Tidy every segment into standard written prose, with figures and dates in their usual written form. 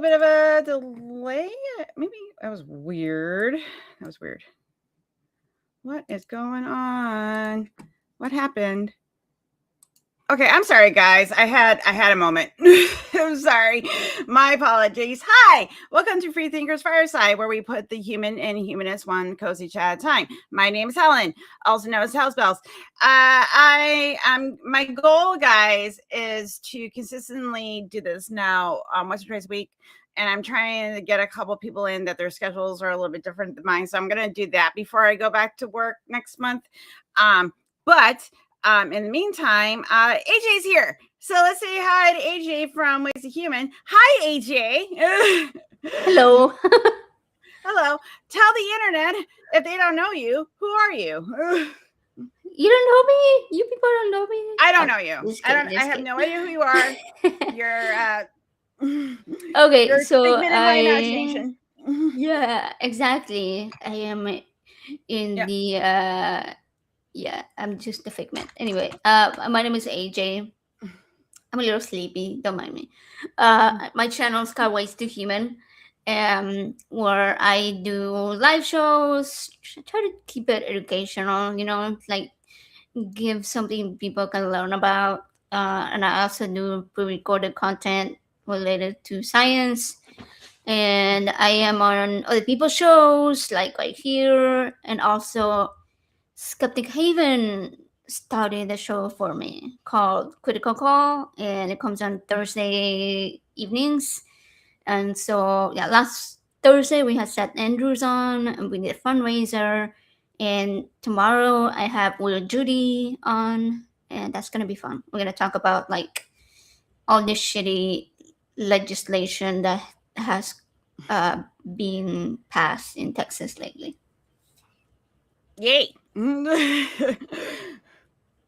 bit of a delay. Maybe that was weird. What is going on? What happened? Okay, I'm sorry, guys. I had a moment. I'm sorry. My apologies. Hi, welcome to Freethinkers Fireside, where we put the human and humanist one cozy chat at a time. My name is Helen, also known as House Bells. My goal, guys, is to consistently do this now once or twice a week. And I'm trying to get a couple people in that their schedules are a little bit different than mine. So I'm going to do that before I go back to work next month. But in the meantime, AJ's here. So let's say hi to AJ from Ways to Human. Hi, AJ. Hello. Hello. Tell the internet, if they don't know you, who are you? You don't know me? You people don't know me? I don't know you. I have no idea who you are. You're okay, you're so figment in my imagination. Yeah, exactly. I am in the I'm just a figment. Anyway, my name is AJ. I'm a little sleepy, don't mind me. My channel is called Ways to Human, where I do live shows, try to keep it educational, like give something people can learn about. And I also do pre-recorded content related to science. And I am on other people's shows, like right here, and also Skeptic Haven started a show for me called Critical Call, and it comes on Thursday evenings. And so, yeah, last Thursday we had Seth Andrews on, and we did a fundraiser. And tomorrow I have Will Judy on, and that's gonna be fun. We're gonna talk about like all this shitty legislation that has been passed in Texas lately. Yay.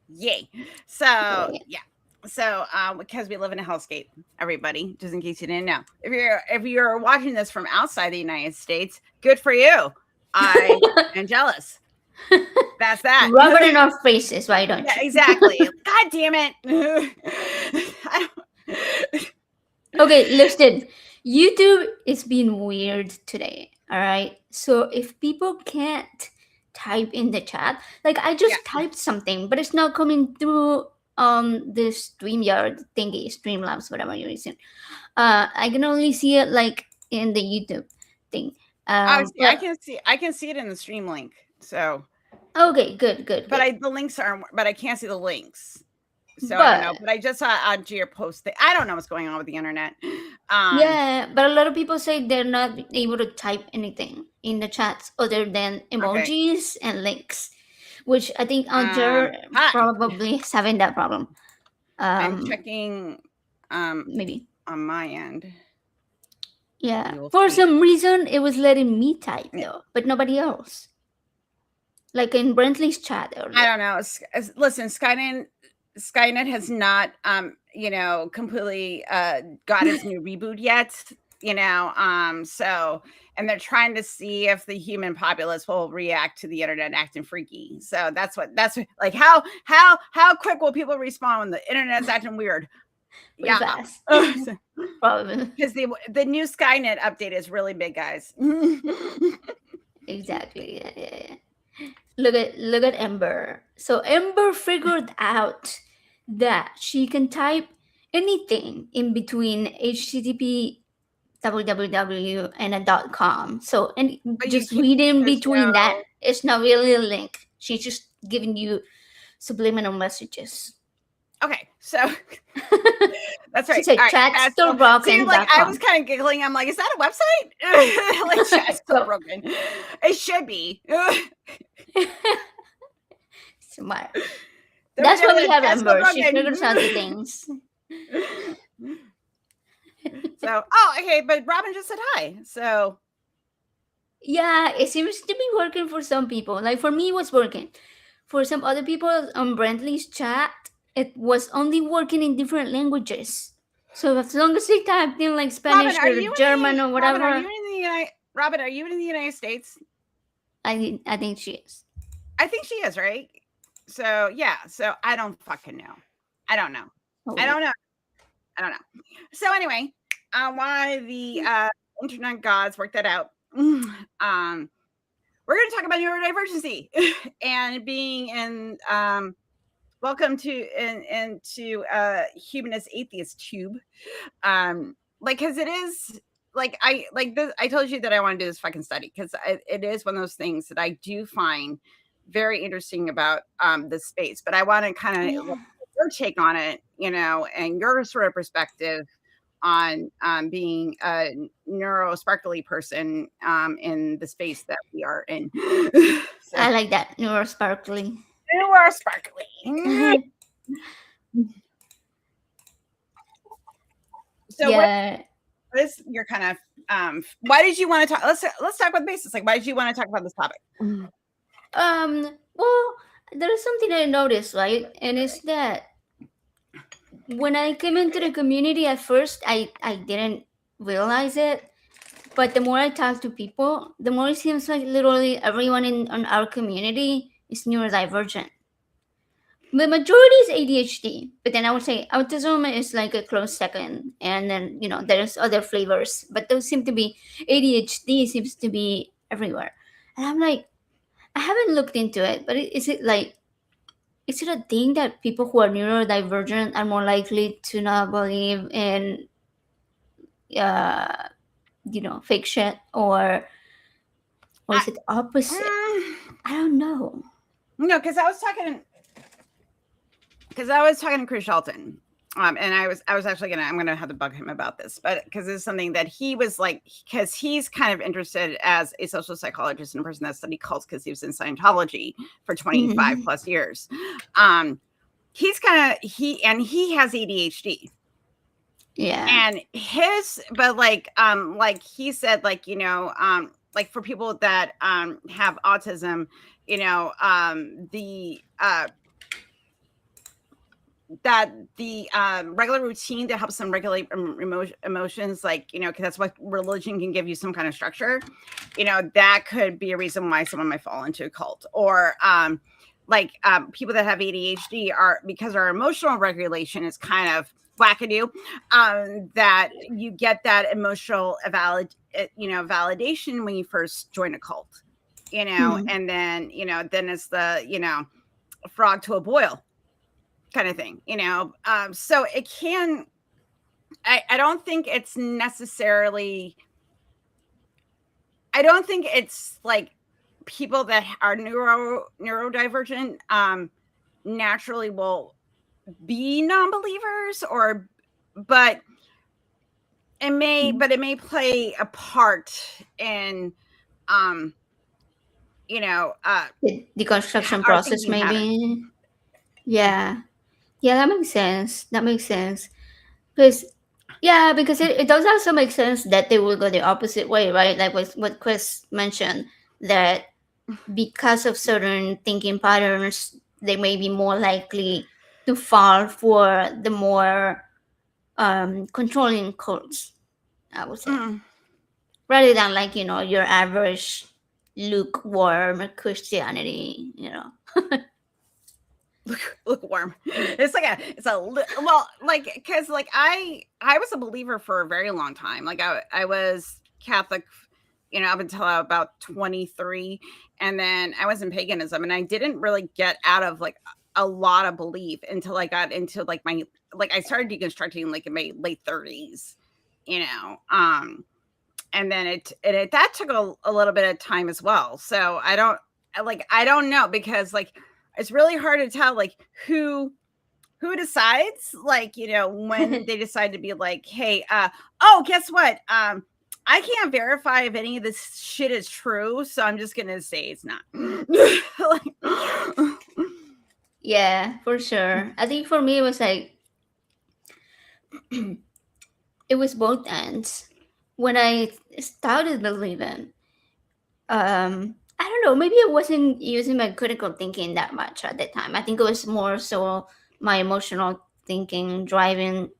Yay. So, yeah. So, because we live in a hellscape, everybody, just in case you didn't know, if you're watching this from outside the United States, good for you. I am jealous. That's that. Rub it in our faces, why don't you? Yeah, exactly. God damn it. Okay, listen. YouTube is being weird today. All right. So if people can't type in the chat, like I just typed something, but it's not coming through this StreamYard thingy, Streamlabs, whatever you're using. I can only see it like in the YouTube thing. I can see it in the stream link. So okay, good. But the links aren't. But I can't see the links. So I don't know. But I just saw onto your post. I don't know what's going on with the internet. Yeah, but a lot of people say they're not able to type anything in the chats other than emojis and links, which I think Alger probably is having that problem. I'm checking. Maybe on my end. Yeah, for some reason it was letting me type though, but nobody else. Like in Brentley's chat earlier. I don't know. Listen, Skynet has not, completely got its new reboot yet. So, and they're trying to see if the human populace will react to the internet acting freaky. So that's like how quick will people respond when the internet's acting weird? Pretty fast. Probably because the new Skynet update is really big, guys. Exactly. Yeah. Look at Ember. So Ember figured out that she can type anything in between HTTP, www, and a .com. So and just read in between that. It's not really a link. She's just giving you subliminal messages. Okay, so that's right. She said chat's still broken. Like I was kind of giggling. I'm like, is that a website? Like chat's still broken. It should be. Smart. That's why we have Ember. She figures out the things. So, okay, but Robin just said hi. So, yeah, it seems to be working for some people. Like for me, it was working. For some other people on Brentley's chat, it was only working in different languages. So as long as they typed in like Spanish or German or whatever. Robin, are you in the United States? I think she is. I think she is, right? So yeah. So I don't fucking know. I don't know. Oh, I don't know. So anyway, why the internet gods work that out. We're going to talk about neurodivergency and being in. Welcome to into Humanist Atheist Tube. Because it is like I told you that I want to do this fucking study because it is one of those things that I do find very interesting about this space. But I want to kind of your take on it, and your sort of perspective on being a neuro-sparkly person in the space that we are in. So, I like that. Neuro-sparkly. Neuro-sparkly. So yeah. what is your kind of why did you want to talk? Let's talk about the basis. Like, why did you want to talk about this topic? Well, there's something I noticed, right? And it's that when I came into the community at first, I didn't realize it. But the more I talk to people, the more it seems like literally everyone in our community is neurodivergent. The majority is ADHD, but then I would say autism is like a close second, and then there's other flavors, but those seem to be ADHD seems to be everywhere, and I'm like, I haven't looked into it, but is it a thing that people who are neurodivergent are more likely to not believe in fake shit, or is it the opposite? I don't know. No, because I was talking to Chris Shelton, and I was actually I'm gonna have to bug him about this, but because it's something that he was like, because he's kind of interested as a social psychologist and a person that studied cults because he was in Scientology for 25 plus years. He has ADHD. Yeah. And but like he said, like for people that have autism, that the regular routine that helps them regulate emotions, because that's what religion can give you, some kind of structure, that could be a reason why someone might fall into a cult. Or people that have ADHD are, because our emotional regulation is kind of wackadoo, that you get that emotional validation when you first join a cult, and then then it's the frog to a boil kind of thing, so it can. I don't think it's necessarily. I don't think it's like people that are neurodivergent naturally will be non-believers, but it may play a part in the deconstruction process, maybe pattern. Yeah, that makes sense. Because it does also make sense that they will go the opposite way, right? Like what Chris mentioned, that because of certain thinking patterns, they may be more likely to fall for the more controlling cults, I would say, rather than your average lukewarm Christianity, lukewarm. Because I was a believer for a very long time. Like I was Catholic, up until about 23, and then I was in paganism, and I didn't really get out of like a lot of belief until I got into like I started deconstructing like in my late 30s, and then that took a little bit of time as well. So I don't know, because like it's really hard to tell like who decides, when they decide to be like, hey, guess what, I can't verify if any of this shit is true, so I'm just gonna say it's not. Yeah, for sure. I think for me it was like it was both ends. When I started believing, I don't know, maybe I wasn't using my critical thinking that much at the time. I think it was more so my emotional thinking driving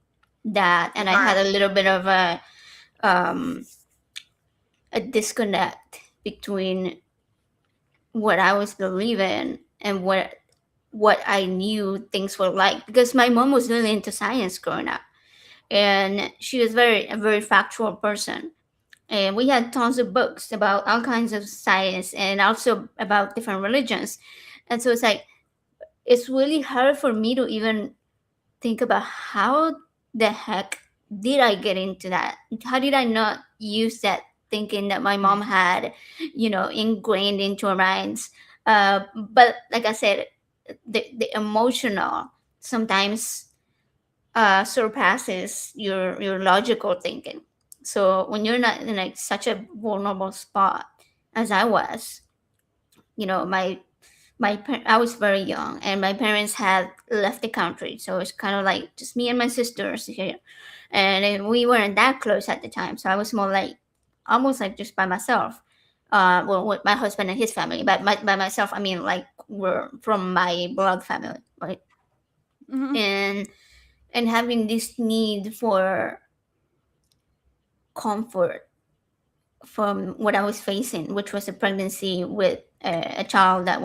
that, and I had a little bit of a disconnect between what I was believing and what I knew things were like, because my mom was really into science growing up. and she was a very factual person. And we had tons of books about all kinds of science and also about different religions. And so it's like, it's really hard for me to even think about how the heck did I get into that? How did I not use that thinking that my mom had, ingrained into our minds? But like I said, the emotional sometimes surpasses your logical thinking. So when you're not in like such a vulnerable spot as I was, I was very young, and my parents had left the country, so it's kind of like just me and my sisters here, and we weren't that close at the time. So I was more like almost like just by myself. Well, with my husband and his family, but by myself, I mean like we're from my blood family, right? Mm-hmm. And having this need for comfort from what I was facing, which was a pregnancy with a child that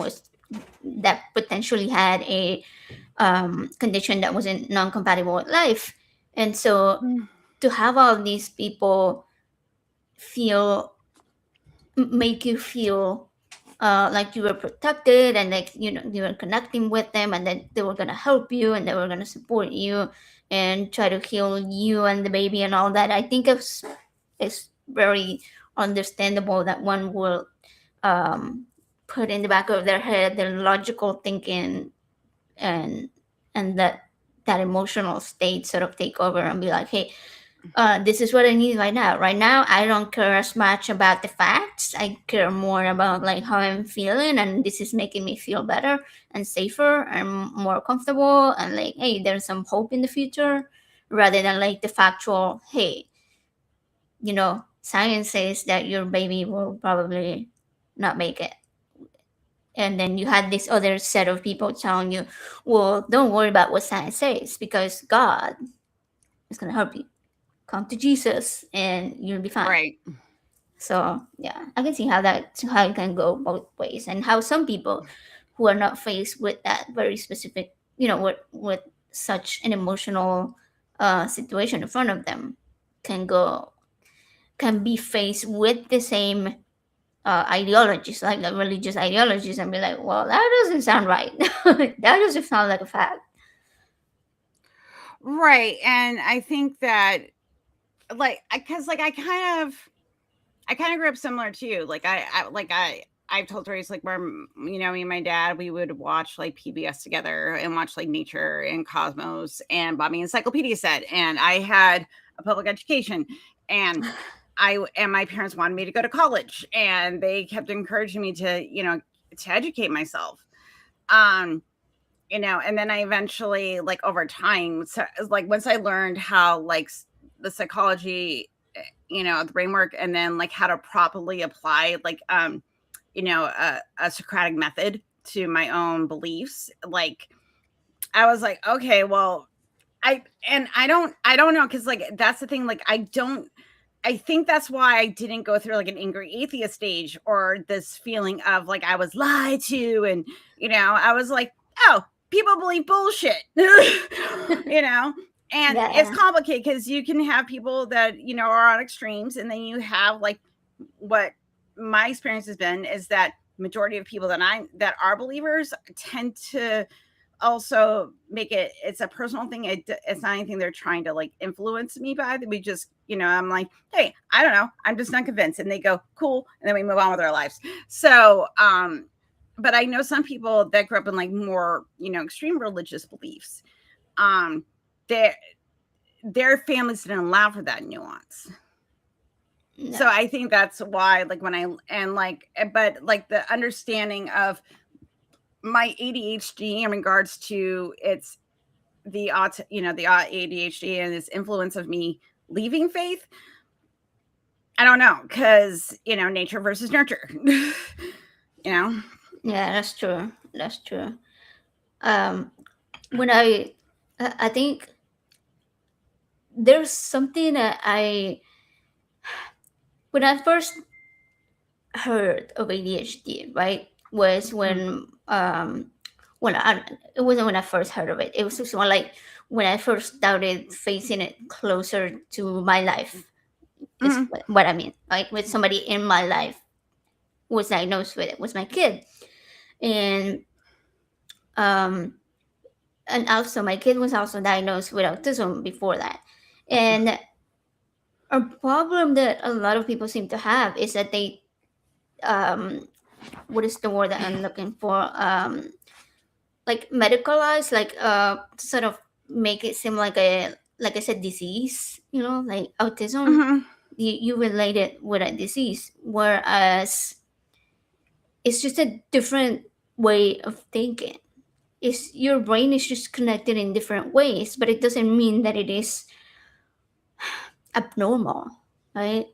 potentially had a condition that wasn't non-compatible with life. And so to have all these people feel make you feel like you were protected, and like you were connecting with them, and that they were going to help you and they were going to support you and try to heal you and the baby and all that, I think it's very understandable that one will um, put in the back of their head their logical thinking, and that emotional state sort of take over and be like, hey, this is what I need right now. Right now, I don't care as much about the facts. I care more about like how I'm feeling, and this is making me feel better and safer and more comfortable. And like, hey, there's some hope in the future, rather than like the factual. Hey, science says that your baby will probably not make it. And then you had this other set of people telling you, well, don't worry about what science says because God is going to help you. Come to Jesus and you'll be fine. Right. So yeah, I can see how it can go both ways, and how some people who are not faced with that very specific, with such an emotional situation in front of them, can go can be faced with the same ideologies, like the religious ideologies, and be like, well, that doesn't sound right. That doesn't sound like a fact. Right. And I think that like because like I kind of grew up similar to you. I've told stories like where me and my dad we would watch like PBS together and watch like Nature and Cosmos and Bobby Encyclopedia set, and I had a public education, and my parents wanted me to go to college, and they kept encouraging me to to educate myself. Um, and then I eventually, like over time, so, like once I learned how the psychology, the brainwork, and then like how to properly apply a Socratic method to my own beliefs, like I was like, okay, well, I don't know, because like that's the thing, like I think that's why I didn't go through like an angry atheist stage or this feeling of like I was lied to, and I was like, oh, people believe bullshit, and it's Yeah. complicated because you can have people that are on extremes, and then you have like what my experience has been is that majority of people that are believers tend to also make it's a personal thing. It's not anything they're trying to like influence me by. We just, I'm like, hey, I don't know, I'm just not convinced, and they go cool, and then we move on with our lives. So but I know some people that grew up in like more extreme religious beliefs, um their their families didn't allow for that nuance. No. So I think that's why, like when I and like but like the understanding of my ADHD in regards to its the ADHD and its influence of me leaving faith. I don't know, because nature versus nurture. you know. Yeah, that's true. That's true. Um, when I think there's something that when I first heard of ADHD, right, was Mm. when I it wasn't when I first heard of it. It was just more like when I first started facing it closer to my life. Is Mhm. what I mean. Like with somebody in my life was diagnosed with it, was my kid, and um, and also my kid was also diagnosed with autism before that. And a problem that a lot of people seem to have is that they um, what is the word that I'm looking for? Like medicalize, like sort of make it seem like a, like I said, disease. You know, like autism. Mhm. You relate it with a disease, whereas it's just a different way of thinking. Is your brain is just connected in different ways, but it doesn't mean that it is abnormal, right?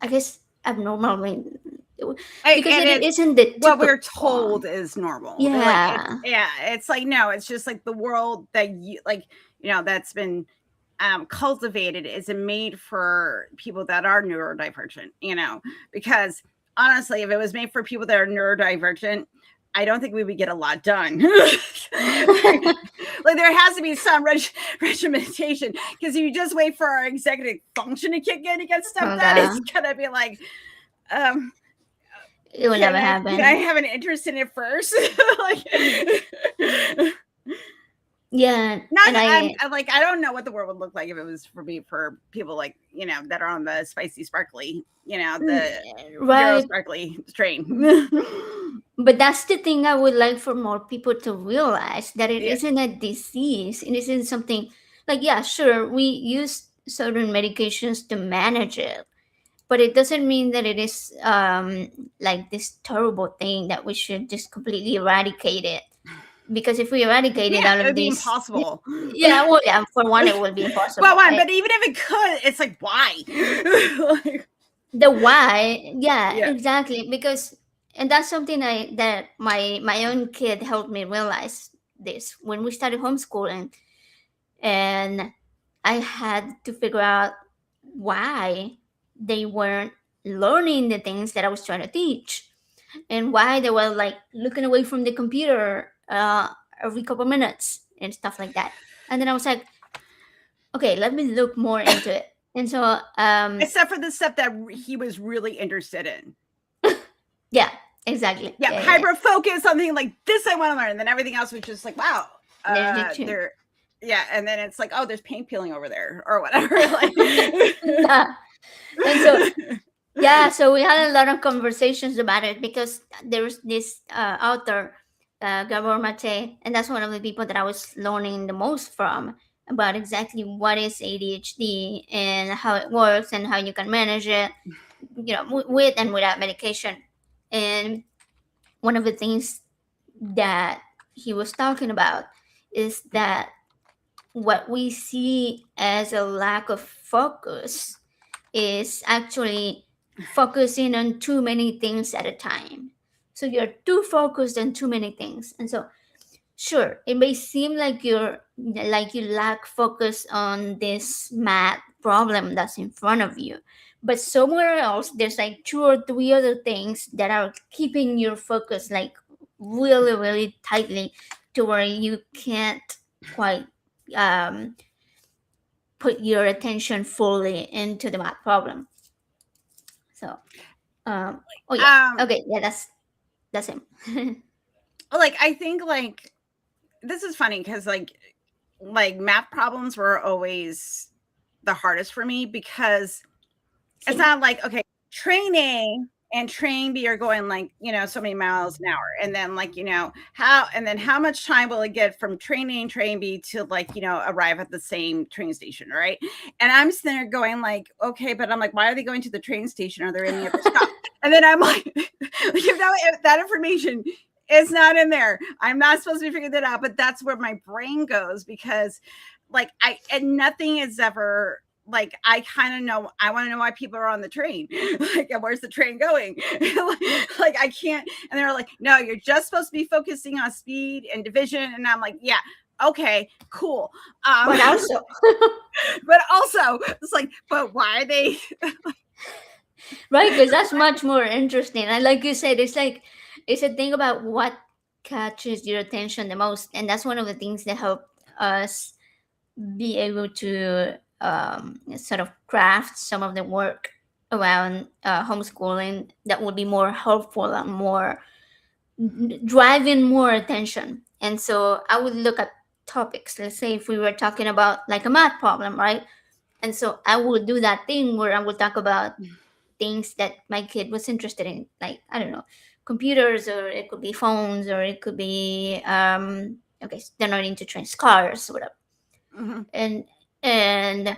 I guess abnormal mean, because And it it's isn't the what we're typical. told is normal. Like it's Yeah. yeah, it's like no, it's just like the world that you like, that's been cultivated is made for people that are neurodivergent, because honestly, if it was made for people that are neurodivergent, I don't think we would get a lot done. Like there has to be some regimentation, because if you just wait for our executive function to kick in to get stuff done, Okay. it's gonna be like, um, It will can never I happen. have an interest in it first? Like, Yeah, not and I I'm like I don't know what the world would look like if it was for me for people like that are on the spicy sparkly mm, the neuro right. sparkly train. But that's the thing I would like for more people to realize, that it Yeah. isn't a disease. It isn't something like, yeah, sure, we use certain medications to manage it, but it doesn't mean that it is like this terrible thing that we should just completely eradicate it. Because if we You eradicate it can't. out It of would be this, impossible. yeah, well, yeah, for one, it will be Well, impossible, one, right? but even if it could, it's like why? Like, The why, yeah, yeah. exactly. Because, and that's something that my own kid helped me realize this when we started homeschooling, and I had to figure out why they weren't learning the things that I was trying to teach, and why they were like looking away from the computer every couple minutes and stuff like that. And then I was like, okay, let me look more into it. And so Except for the stuff that he was really interested in. yeah, exactly. Yeah, Yeah, yeah, yeah. hyper focus, something like this I want to learn. And then everything else was just like, wow, There's the two. there, yeah. And then it's like, oh, there's paint peeling over there or whatever. Like, Yeah. And so, yeah, so we had a lot of conversations about it, because there's this author, Gabor Mate, and that's one of the people that I was learning the most from, about exactly what is ADHD and how it works and how you can manage it, with and without medication. And one of the things that he was talking about is that what we see as a lack of focus is actually focusing on too many things at a time. So you're too focused on too many things. And so, sure, it may seem like you lack focus on this math problem that's in front of you, but somewhere else there's like two or three other things that are keeping your focus like really, really tightly, to where you can't quite um, put your attention fully into the math problem. So, oh yeah, um, okay, yeah, that's him. like I think like this is funny because math problems were always the hardest for me because it's Same. not like okay, training and train B are going like so many miles an hour, and then how much time will it get from train B to arrive at the same train station, right? And I'm sitting there going like, okay, but I'm like, why are they going to the train station? Are there any other stops? And then I'm like, if that information is not in there, I'm not supposed to be figuring that out, but that's where my brain goes because and nothing is ever like I kind of know I want to know why people are on the train. Like where's the train going? Like I can't. And they're like, no, you're just supposed to be focusing on speed and division. And I'm like, yeah, okay, cool. But also, but also it's like, but why are they right, because that's much more interesting. And like you said, it's a thing about what catches your attention the most, and that's one of the things that helped us be able to sort of craft some of the work around homeschooling that would be more helpful and more driving more attention. And so I would look at topics. Let's say if we were talking about like a math problem, right? And so I would do that thing where I would talk about things that my kid was interested in, like, I don't know, computers, or it could be phones, or it could be okay, they're not into trains, cars, whatever. Mm-hmm. And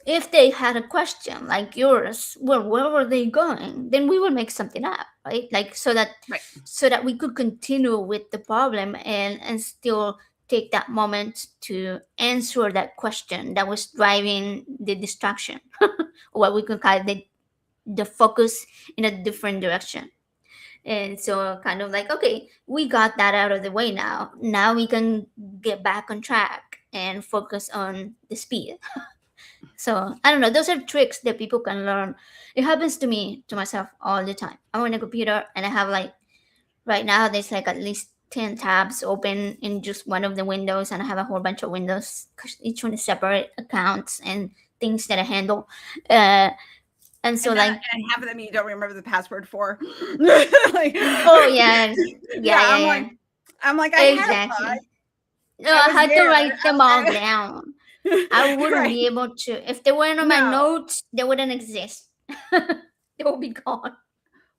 if they had a question like yours, well, where were they going, then we would make something up, right? Like, so that Right. so that we could continue with the problem and still take that moment to answer that question that was driving the distraction, what we could call the focus in a different direction. And so, kind of like, okay, we got that out of the way. Now we can get back on track and focus on the speed. So I don't know. Those are tricks that people can learn. It happens to me, to myself, all the time. I'm on a computer and I have like, right now there's like at least 10 tabs open in just one of the windows, and I have a whole bunch of windows because each one is separate accounts and things that I handle. Uh, and so like, And half of them you don't remember the password for. Like, oh yeah, yeah. I'm like, I had a thought. Exactly. No, I I was had to there. write them all down. I wouldn't Right. be able to. If they weren't on my No. notes, they wouldn't exist. They will be gone.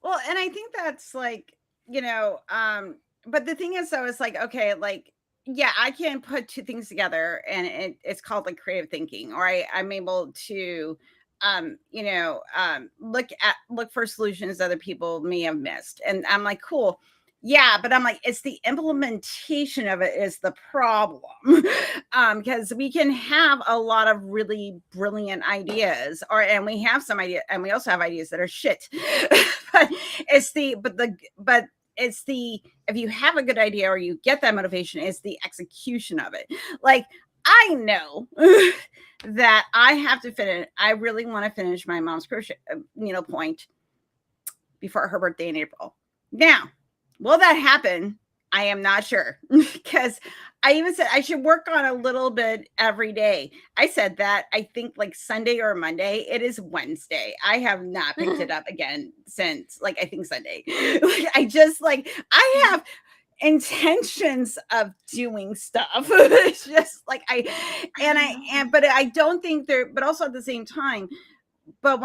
Well, and I think that's like, but the thing is though, it's like, okay, like, yeah, I can put two things together and it's called like creative thinking, or I'm able to look for solutions other people may have missed. And I'm like, cool. Yeah, but I'm like, it's the implementation of it is the problem. Because we can have a lot of really brilliant ideas, and we have some idea, and we also have ideas that are shit. But it's the if you have a good idea or you get that motivation, it's the execution of it. Like, I know that I have to finish. I really want to finish my mom's crochet point before her birthday in April. Now, will that happen? I am not sure, because I even said I should work on a little bit every day. I said that, I think, like Sunday or Monday. It is Wednesday. I have not picked it up again since, like, I think Sunday. I have intentions of doing stuff. It's just like but I don't think but also at the same time, but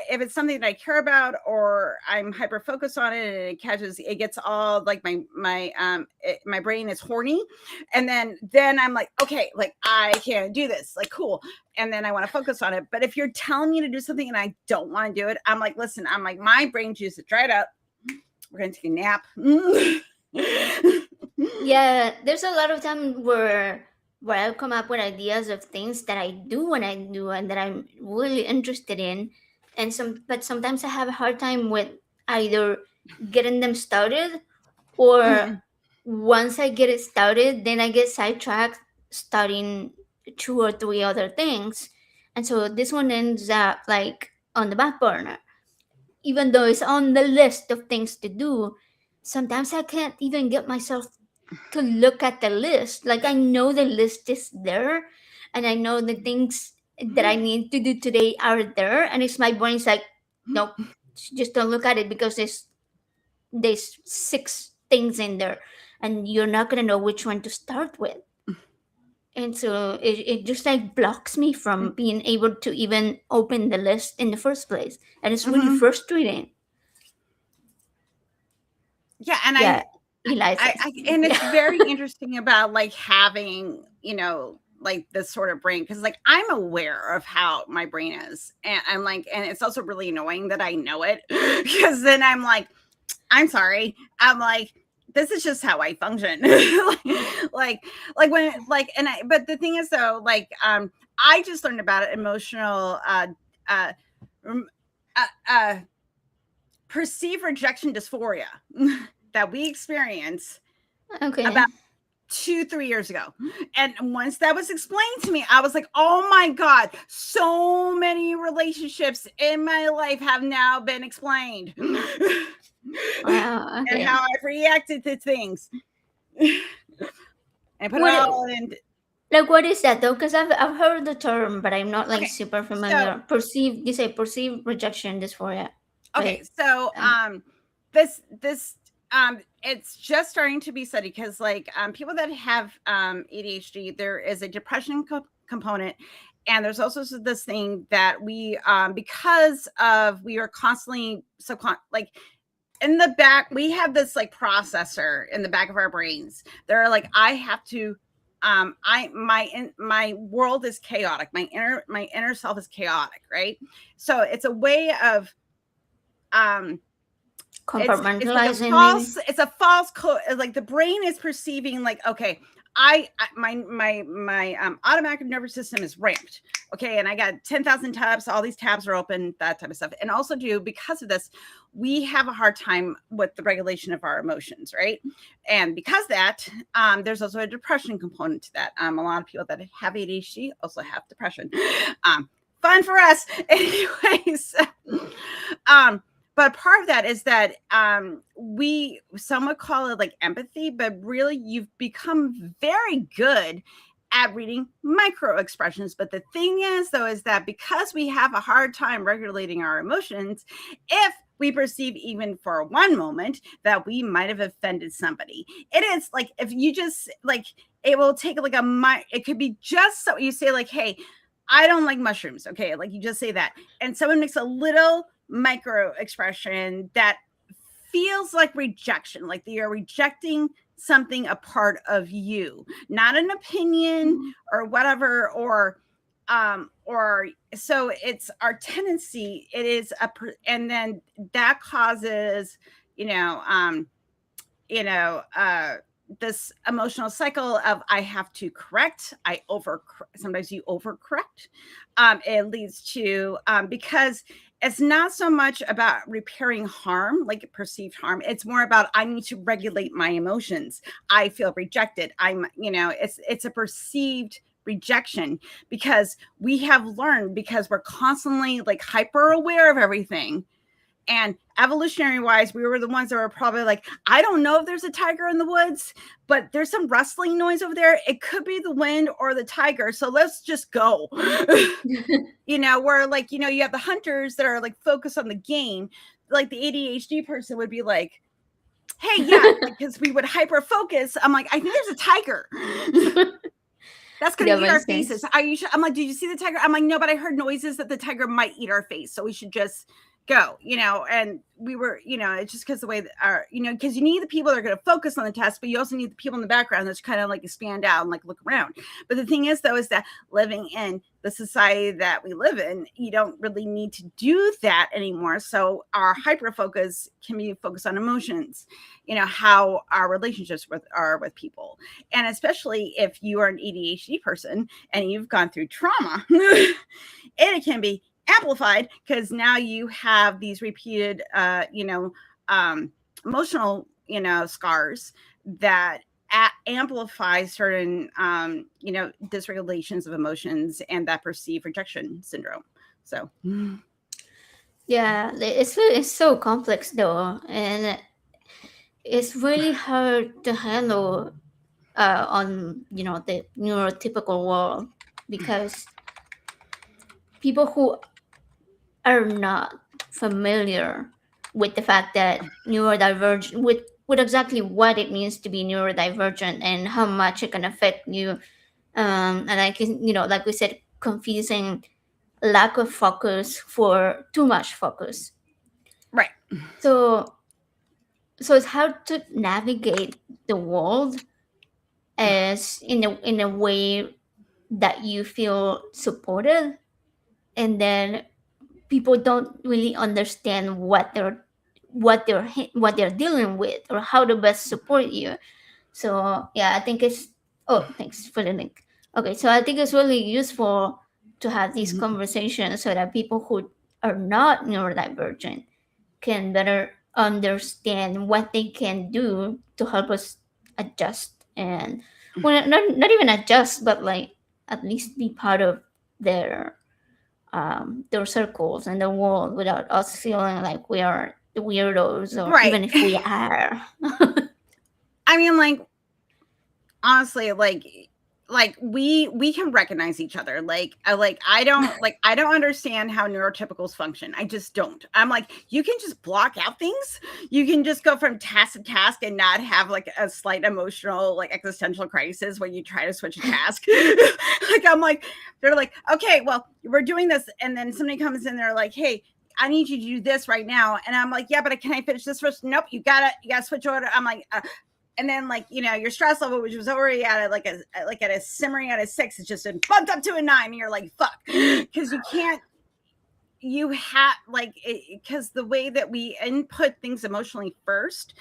if it's something that I care about, or I'm hyper focused on it, and it gets all like my brain is horny, and then I'm like, okay, like I can do this, like, cool, and then I want to focus on it. But if you're telling me to do something and I don't want to do it, I'm like, listen, I'm like, my brain juice is dried up. We're gonna take a nap. Yeah, there's a lot of time where I come up with ideas of things that I do when I do and that I'm really interested in, but sometimes I have a hard time with either getting them started, or once I get it started, then I get sidetracked starting two or three other things, and so this one ends up like on the back burner, even though it's on the list of things to do. Sometimes I can't even get myself to look at the list. Like, I know the list is there, and I know the things that I need to do today are there, and it's my brain's like, nope, just don't look at it, because there's six things in there, and you're not gonna know which one to start with. And so it just like blocks me from being able to even open the list in the first place, and it's really frustrating. Yeah, and Yeah, Eli says. and it's Yeah. very interesting about like having, like this sort of brain, because like I'm aware of how my brain is, and I'm like, and it's also really annoying that I know it, because then I'm like, I'm sorry, I'm like, this is just how I function. like when like and I but the thing is though, like I just learned about it, emotional uh, rem- uh perceived rejection dysphoria that we experience Okay. about 2-3 years ago. And once that was explained to me, I was like, oh my God, so many relationships in my life have now been explained. Wow. And Okay. how I've reacted to things. And put it What? all in. Like, what is that though? Because I've heard the term, but I'm not like Okay, super so familiar. Perceived, you say perceived rejection dysphoria, but okay, so uh, this it's just starting to be studied because like people that have ADHD, there is a depression component, and there's also this thing that we because of we are constantly like in the back, we have this like processor in the back of our brains. They're like, I have to my world is chaotic. My inner self is chaotic, right? So it's a way of um it's like a compartmentalizing maybe. false like the brain is perceiving like, okay, my automatic nervous system is ramped, okay, and I got 10,000 tabs, all these tabs are open, that type of stuff. And also because of this, we have a hard time with the regulation of our emotions, right? And because that there's also a depression component to that. A lot of people that have ADHD also have depression. Fun for us. Anyways. But part of that is that some would call it like empathy, but really you've become very good at reading micro expressions. But the thing is, though, is that because we have a hard time regulating our emotions, if we perceive even for one moment that we might have offended somebody, it is like if you just like it will take like it could be just so you say like, hey, I don't like mushrooms. Okay, like you just say that, and someone makes a little micro expression that feels like rejection, like they are rejecting something, a part of you, not an opinion or whatever, or so it's our tendency, it is and then that causes you know um you know this emotional cycle of I have to correct, sometimes you overcorrect. It leads to because it's not so much about repairing harm, like perceived harm. It's more about I need to regulate my emotions. I feel rejected. It's a perceived rejection because we have learned, because we're constantly like hyper aware of everything. And evolutionary wise, we were the ones that were probably like, I don't know if there's a tiger in the woods, but there's some rustling noise over there. It could be the wind or the tiger. So let's just go. Where like, you have the hunters that are like focused on the game. Like the ADHD person would be like, hey, yeah, because we would hyper focus. I'm like, I think there's a tiger. That's going to eat our faces. Are you sure? I'm like, did you see the tiger? I'm like, no, but I heard noises that the tiger might eat our face. So we should just go, and we were, it's just because the way that our, because you need the people that are going to focus on the test, but you also need the people in the background that's kind of like expand out and like look around. But the thing is, though, is that living in the society that we live in, you don't really need to do that anymore. So our hyper focus can be focused on emotions, how our relationships are with people. And especially if you are an ADHD person and you've gone through trauma, it can be amplified because now you have these repeated emotional scars that amplify certain dysregulations of emotions and that perceived rejection syndrome. So Yeah, it's so complex though, and it's really hard to handle on the neurotypical world, because people who are not familiar with the fact that neurodivergent, with exactly what it means to be neurodivergent and how much it can affect you, and I can, like we said, confusing lack of focus for too much focus. right. So it's hard to navigate the world as in a way that you feel supported, and then people don't really understand what they're dealing with or how to best support you. So yeah, I think it's, oh, thanks for the link. Okay, so I think it's really useful to have these conversations so that people who are not neurodivergent can better understand what they can do to help us adjust, and well, not even adjust, but like at least be part of their circles and the world without us feeling like we are the weirdos, or Right. even if we are. I mean, like, honestly, like we can recognize each other. I don't understand how neurotypicals function. I just don't. I'm like, you can just block out things. You can just go from task to task and not have like a slight emotional, like existential crisis when you try to switch a task. Like, I'm like, they're like, okay, well, we're doing this, and then somebody comes in, they're like, hey, I need you to do this right now, and I'm like, yeah, but can I finish this first? Nope, you gotta switch order. I'm like, and then, like, your stress level, which was already at a simmering at a 6, it's just bumped up to a 9, and you're like, fuck, because you have because the way that we input things emotionally first,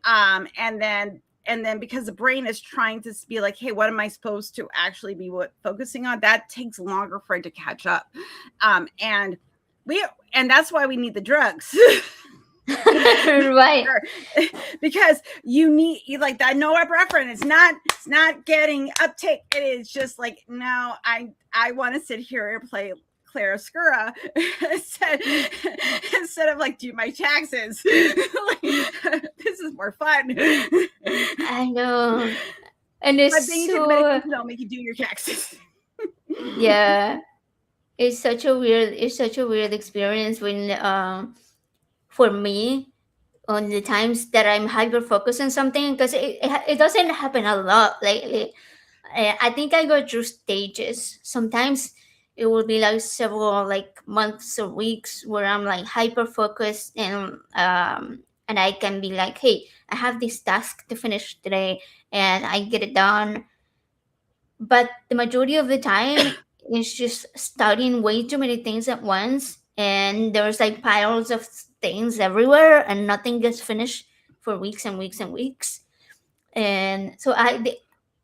and then because the brain is trying to be like, hey, what am I supposed to actually be focusing on? That takes longer for it to catch up, and that's why we need the drugs. Right. Because you need like that norepinephrine. It's not getting uptake. It is just like, no, I want to sit here and play Claroscura instead of like do my taxes. Like, this is more fun. I know. And But then you take the medication, they'll make you do your taxes. Yeah. It's such a weird experience when for me, on the times that I'm hyper focused on something, because it doesn't happen a lot lately. I think I go through stages. Sometimes it will be like several like months or weeks where I'm like hyper focused, and I can be like, hey, I have this task to finish today, and I get it done. But the majority of the time it's just studying way too many things at once, and there's like piles of things everywhere and nothing gets finished for weeks and weeks and weeks. And so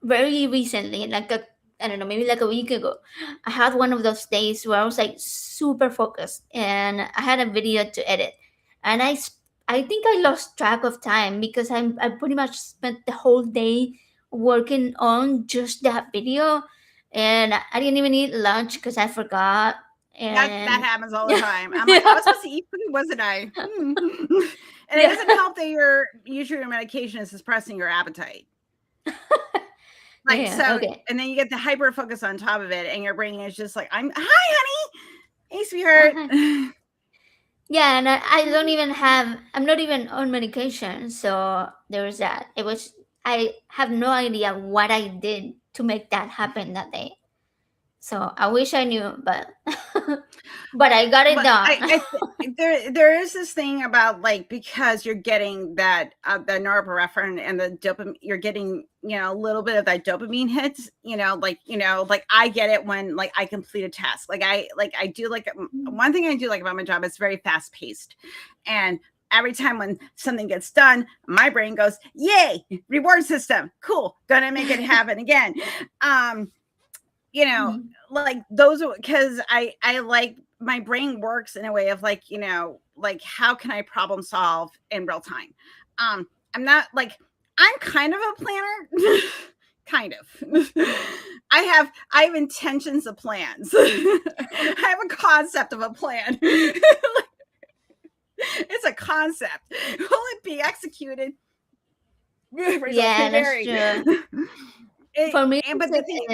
very recently, like I don't know, maybe like a week ago, I had one of those days where I was like super focused and I had a video to edit, and I think I lost track of time because I pretty much spent the whole day working on just that video, and I didn't even eat lunch because I forgot. That And happens all the time. I'm like, I was supposed to eat food, wasn't I? And it doesn't help that usually your medication is suppressing your appetite. Like, yeah, so, okay. and then you get the hyper focus on top of it, and your brain is just like, hi, honey. Hey, sweetheart. Yeah, and I don't even have, I'm not even on medication, so there's that. I have no idea what I did to make that happen that day. So I wish I knew, but but I got it But done. there is this thing about, like, because you're getting that the norepinephrine and the dopamine, you're getting a little bit of that dopamine hits. Like I get it when like I complete a task. I do like one thing I do like about my job. It's very fast paced, and every time when something gets done, my brain goes, "Yay! Reward system, cool, gonna make it happen again." Like those, because I like, my brain works in a way of like, like, how can I problem solve in real time? I'm not like, I'm kind of a planner. Kind of. I have intentions of plans. I have a concept of a plan. It's a concept. Will it be executed? Results Yeah, may that's vary. true. For me, But the thing,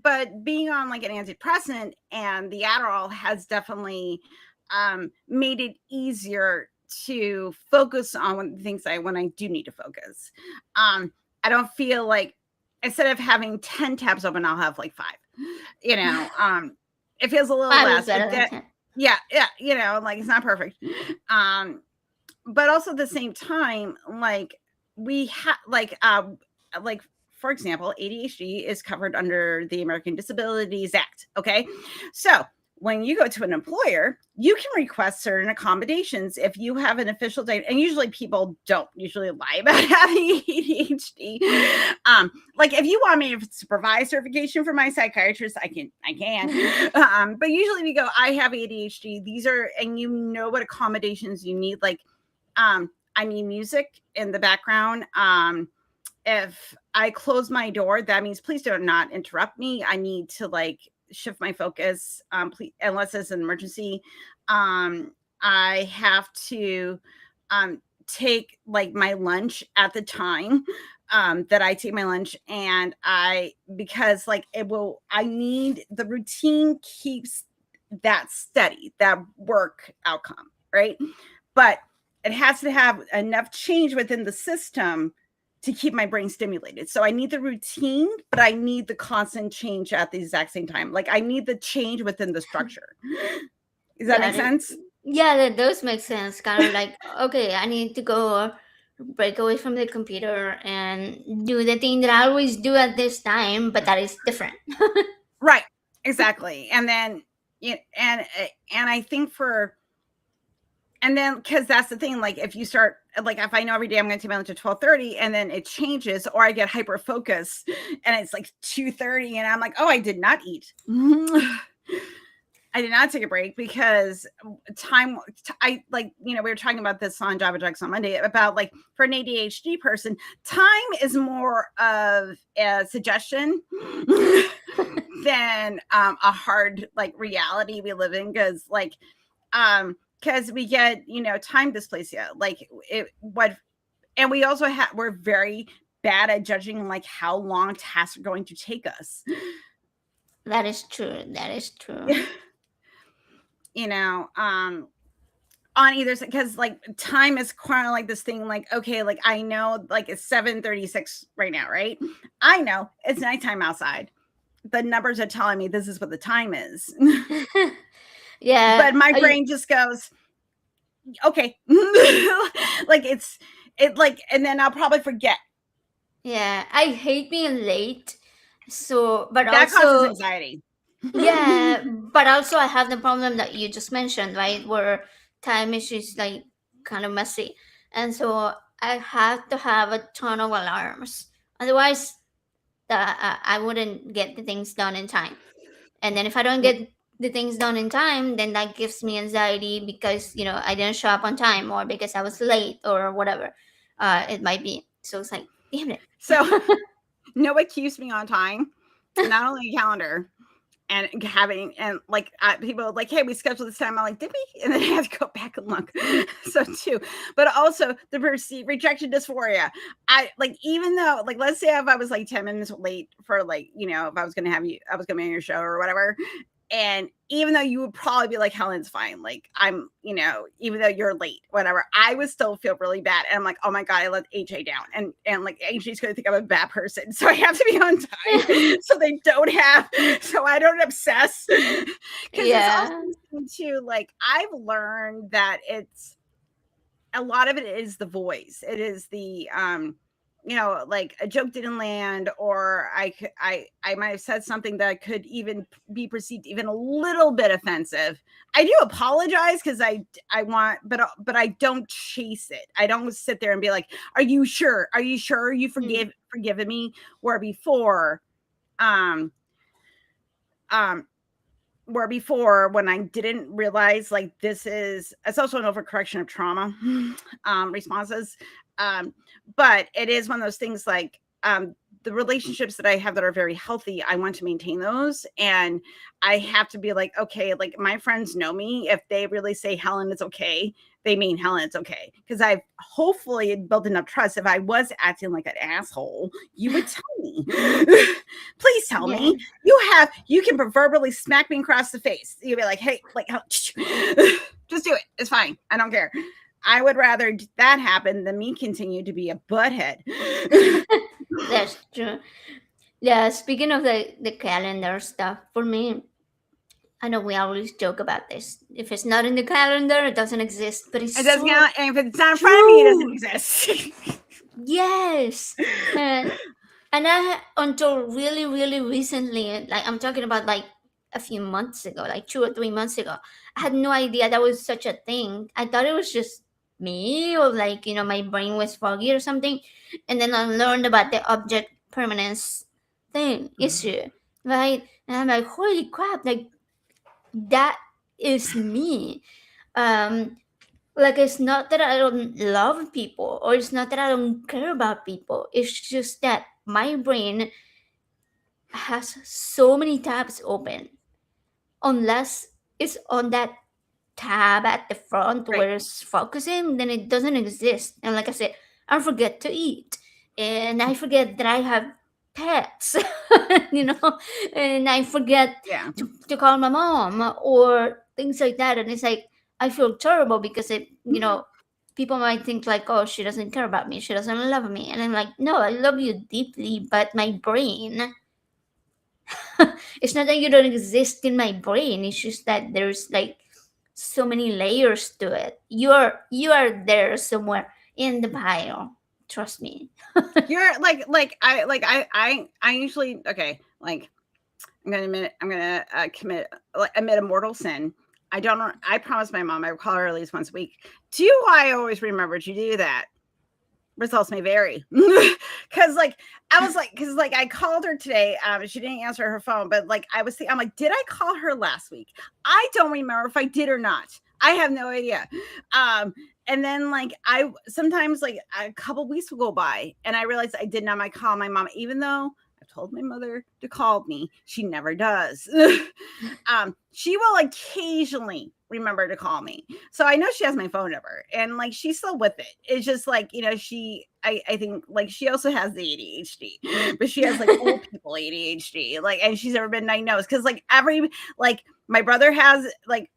but being on like an antidepressant and the Adderall has definitely made it easier to focus on the things when I do need to focus. I don't feel like, instead of having 10 tabs open, I'll have like 5. It feels a little 5 less. is better than 10. Yeah, like, it's not perfect. But also at the same time, like, we have like, for example, ADHD is covered under the American Disabilities Act. Okay. So when you go to an employer, you can request certain accommodations if you have an official date. And usually people don't usually lie about having ADHD. Like, if you want me to provide certification for my psychiatrist, I can. But usually we go, I have ADHD. These are, and what accommodations you need. Like, I need music in the background. If I close my door, that means please do not interrupt me. I need to like shift my focus, please, unless it's an emergency. I have to take like my lunch at the time. that I take my lunch, and because like I need the routine keeps that steady, that work outcome, right? But it has to have enough change within the system to keep my brain stimulated. So I need the routine, but I need the constant change at the exact same time. Like I need the change within the structure. Does that make sense? Yeah, that does make sense. Kind of like, okay, I need to go break away from the computer and do the thing that I always do at this time, but that is different. Right. Exactly. And then and I think and then because that's the thing, like if you start, like if I know every day I'm going to take my lunch at 12:30 and then it changes, or I get hyper focused and it's like 2:30 and I'm like, oh, I did not eat. I did not take a break because I like, we were talking about this on Java Jacks on Monday about like for an ADHD person, time is more of a suggestion than a hard like reality we live in. Cause like, because we get, time dysplasia, like and we also we're very bad at judging like how long tasks are going to take us. That is true. That is true. On either side, because like time is kind of like this thing, like, okay, like I know like it's 7:36 right now, right? I know it's nighttime outside. The numbers are telling me this is what the time is. Yeah. But my brain just goes, okay. Like and then I'll probably forget. Yeah, I hate being late. So, but That causes also, anxiety. yeah, but also I have the problem that you just mentioned, right? Where time is just like kind of messy. And so I have to have a ton of alarms. Otherwise, I wouldn't get the things done in time. And then if I don't get the things done in time, then that gives me anxiety because, I didn't show up on time or because I was late or whatever it might be. So it's like, damn it. So know what keeps me on time? Not only a calendar, and having, and like people are like, hey, we scheduled this time. I'm like, did we? And then I have to go back and look. So too, but also the perceived rejection dysphoria. I like, even though like, let's say if I was like 10 minutes late for like, if I was gonna I was gonna be on your show or whatever, and even though you would probably be like, Helen's fine, like I'm, even though you're late, whatever, I would still feel really bad. And I'm like, oh my God, I let AJ down. And like AJ's gonna think I'm a bad person. So I have to be on time so I don't obsess. Because Yeah. it's also too, like I've learned that it's a lot of it is the voice. It is the like a joke didn't land, or I might have said something that could even be perceived even a little bit offensive. I do apologize because I want, but I don't chase it. I don't sit there and be like, are you sure? Are you sure you forgiven me? Where before, where before when I didn't realize like it's also an overcorrection of trauma responses. But it is one of those things like the relationships that I have that are very healthy, I want to maintain those. And I have to be like, okay, like my friends know me. If they really say Helen, it's okay, they mean Helen, it's okay. Because I've hopefully built enough trust. If I was acting like an asshole, you would tell me. Please tell me. You can proverbially smack me across the face. You'd be like, hey, like, just do it. It's fine. I don't care. I would rather that happen than me continue to be a butthead. That's true. Yeah, speaking of the calendar stuff, for me, I know we always joke about this. If it's not in the calendar, it doesn't exist. But it's It doesn't so count, and if it's not in true. front of me, it doesn't exist. Yes. And I, until really, really recently, like I'm talking about like a few months ago, like 2 or 3 months ago, I had no idea that was such a thing. I thought it was just me, or like, my brain was foggy or something. And then I learned about the object permanence issue, right? And I'm like, holy crap, like that is me. Um, like it's not that I don't love people, or it's not that I don't care about people. It's just that my brain has so many tabs open. Unless it's on that tab at the front Right. where it's focusing, then it doesn't exist. And like I said, I forget to eat. and I forget that I have pets, you know, and I forget Yeah. to call my mom or things like that. And it's like, I feel terrible because people might think like, oh, she doesn't care about me. She doesn't love me. And I'm like, no, I love you deeply, but my brain, it's not that you don't exist in my brain. It's just that there's like so many layers to it. You are there somewhere in the bio. Trust me. You're I usually, okay, like I'm gonna commit admit a mortal sin. I promised my mom I would call her at least once a week. Do I always remember to do that? Results may vary. Because I called her today. She didn't answer her phone, but like I was thinking, I'm like, did I call her last week? I don't remember if I did or not. I have no idea. And then like I sometimes like a couple weeks will go by and I realized I did not call my mom, even though I told my mother to call me. She never does. She will occasionally remember to call me. So I know she has my phone number and like she's still with it. It's just like, I think like she also has the ADHD, but she has like old people ADHD. Like, and she's never been diagnosed because like my brother has like,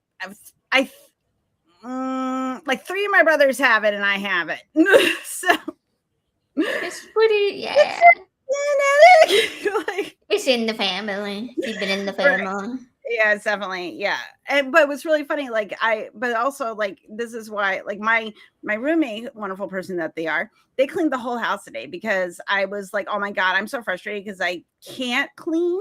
like 3 of my brothers have it and I have it. So It's pretty, yeah. It's genetic. It's in the family. Keep it in the family. Yeah, it's definitely, yeah. But what's really funny, but also like this is why like my roommate, wonderful person that they are, they cleaned the whole house today because I was like, oh my God, I'm so frustrated because I can't clean.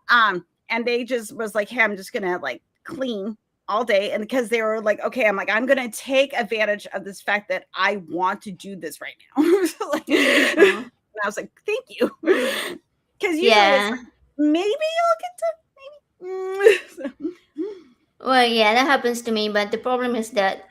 And they just was like, hey, I'm just gonna like clean all day. And because they were like, okay, I'm like, I'm gonna take advantage of this fact that I want to do this right now. So, like, and I was like, thank you. Because usually it's like, maybe I'll get to well, yeah, that happens to me, but the problem is that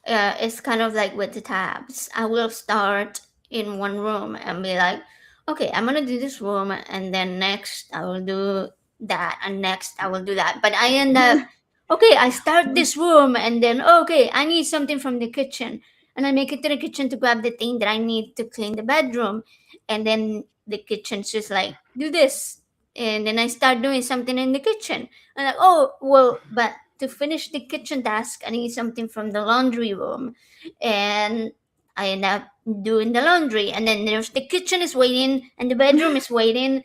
it's kind of like with the tabs. I will start in one room and be like, okay, I'm gonna do this room, and then next I will do that, and next I will do that. But I end up, okay, I start this room, and then okay, I need something from the kitchen, and I make it to the kitchen to grab the thing that I need to clean the bedroom, and then the kitchen's just like, do this, and then I start doing something in the kitchen, and like, oh well, but to finish the kitchen task, I need something from the laundry room, and I end up doing the laundry, and then there's the kitchen is waiting, and the bedroom is waiting,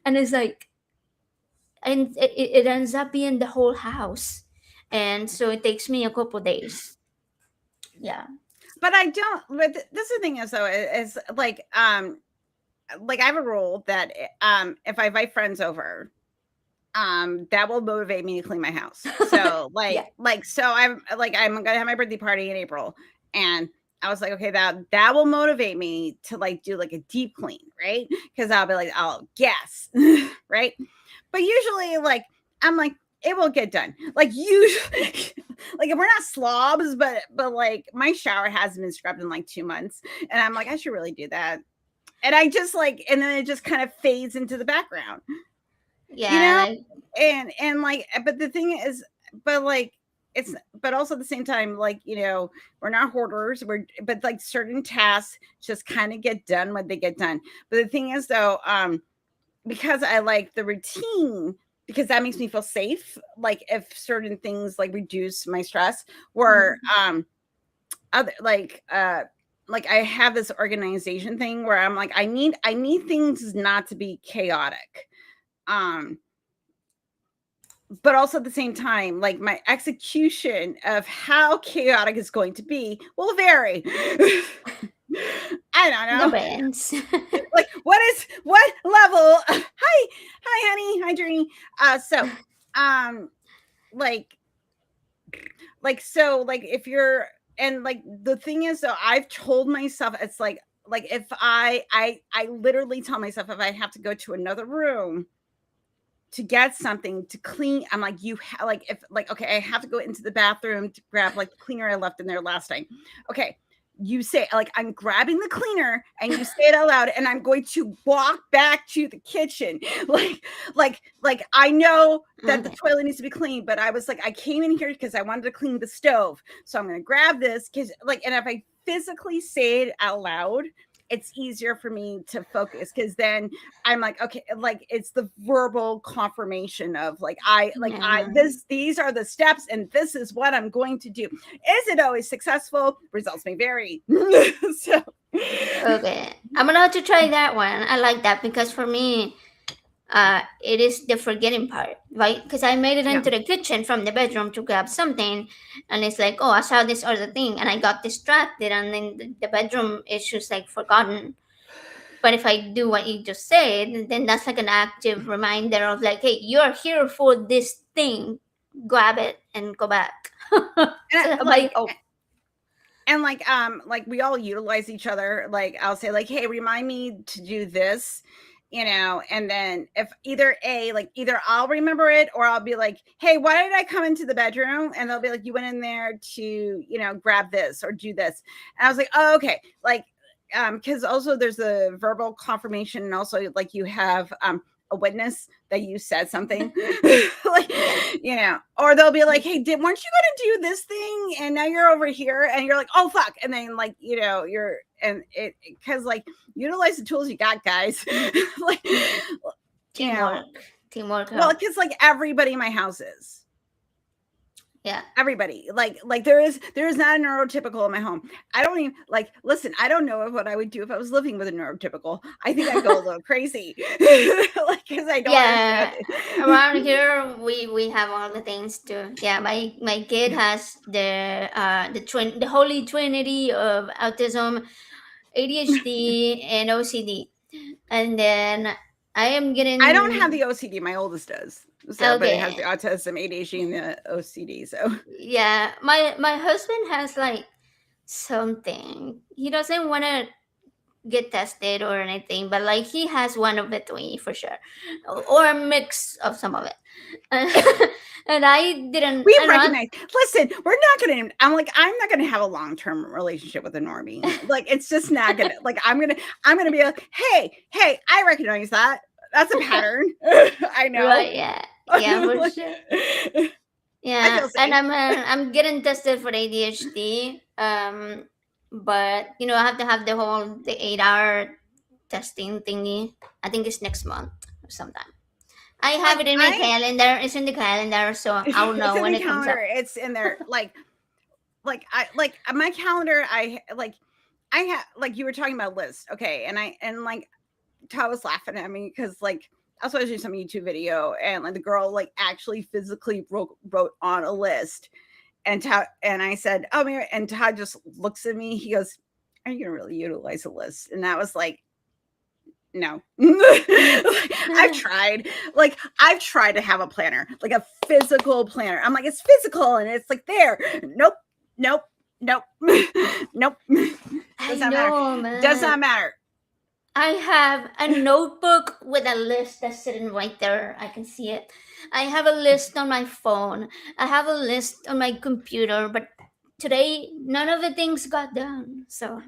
and it's like, and it ends up being the whole house, and so it takes me a couple days. Yeah. But I don't. But this is the thing is though is like I have a rule that if I invite friends over, that will motivate me to clean my house. So so I'm gonna have my birthday party in April, and I was like, okay, that will motivate me to like do like a deep clean, right? Because I'll be like, I'll guess, right? But usually, like I'm like, it will get done. Like usually, like if we're not slobs, but like my shower hasn't been scrubbed in like 2 months, and I'm like, I should really do that. And I just like, and then it just kind of fades into the background. Yeah. And like, but the thing is, but like but also at the same time, like, we're not hoarders, but like certain tasks just kind of get done when they get done. But the thing is though, because I like the routine, because that makes me feel safe, like if certain things like reduce my stress, or other like I have this organization thing where I'm like, I need things not to be chaotic. But also at the same time, like my execution of how chaotic it's going to be will vary. I don't know. Depends. Like what level? Hi, honey. Hi, Journey. So if you're, and like the thing is though, I've told myself, it's like if I literally tell myself, if I have to go to another room to get something to clean, I'm like, okay, I have to go into the bathroom to grab like the cleaner I left in there last time. Okay, you say like, I'm grabbing the cleaner, and you say it out loud, and I'm going to walk back to the kitchen. Like I know that the toilet needs to be cleaned, but I was like, I came in here because I wanted to clean the stove, so I'm going to grab this, because like, and if I physically say it out loud, it's easier for me to focus, because then I'm like, okay, like it's the verbal confirmation of like these are the steps and this is what I'm going to do. Is it always successful? Results may vary. So Okay, I'm gonna have to try that one. I like that because for me, it is the forgetting part, right? Because I made it into the kitchen from the bedroom to grab something, and it's like, oh, I saw this other thing, and I got distracted, and then the bedroom is just like forgotten. But if I do what you just said, then that's like an active reminder of like, hey, you're here for this thing. Grab it and go back. So and like we all utilize each other. Like I'll say like, hey, remind me to do this, you know, and then if either I'll remember it, or I'll be like, hey, why did I come into the bedroom? And they'll be like, you went in there to, you know, grab this or do this. And I was like, oh, okay. Like because also there's a verbal confirmation, and also like you have a witness that you said something. Like, you know, or they'll be like, hey, weren't you going to do this thing, and now you're over here, and you're like, oh fuck, and then like, you know, you're, and it, because like, utilize the tools you got, guys. Like, teamwork. Well, because like everybody in my house is. Yeah, everybody, like there is not a neurotypical in my home. I don't even like, listen, I don't know what I would do if I was living with a neurotypical. I think I'd go a little crazy. Like, because I don't understand. Around here we have all the things too. Yeah, my kid has the holy trinity of autism, ADHD, and OCD, and then I don't have the OCD. My oldest does. So, okay. But it has the autism, ADHD, and the OCD. So yeah, my husband has like something. He doesn't want to get tested or anything, but like he has one of the three for sure, or a mix of some of it. And I didn't. We recognize. Listen, we're not gonna. I'm not gonna have a long-term relationship with a normie. Like it's just not gonna. Like I'm gonna be like, hey, I recognize that. That's a pattern. I know. Right, yeah, for sure. Yeah, and I'm getting tested for ADHD. But you know, I have to have the 8-hour testing thingy. I think it's next month or sometime. I have it in my calendar. It's in the calendar, so I'll know when it comes up. It's in there. Like my calendar. I have, like you were talking about lists. Okay, and like Todd was laughing at me because like I was watching some YouTube video, and like the girl like actually physically wrote on a list, and I said, oh man, and Todd just looks at me. He goes, are you gonna really utilize a list? And that was like, no. I've tried to have a planner, like a physical planner. I'm like, it's physical and it's like there. Nope. Does not matter. I have a notebook with a list that's sitting right there. I can see it. I have a list on my phone. I have a list on my computer, but today none of the things got done. So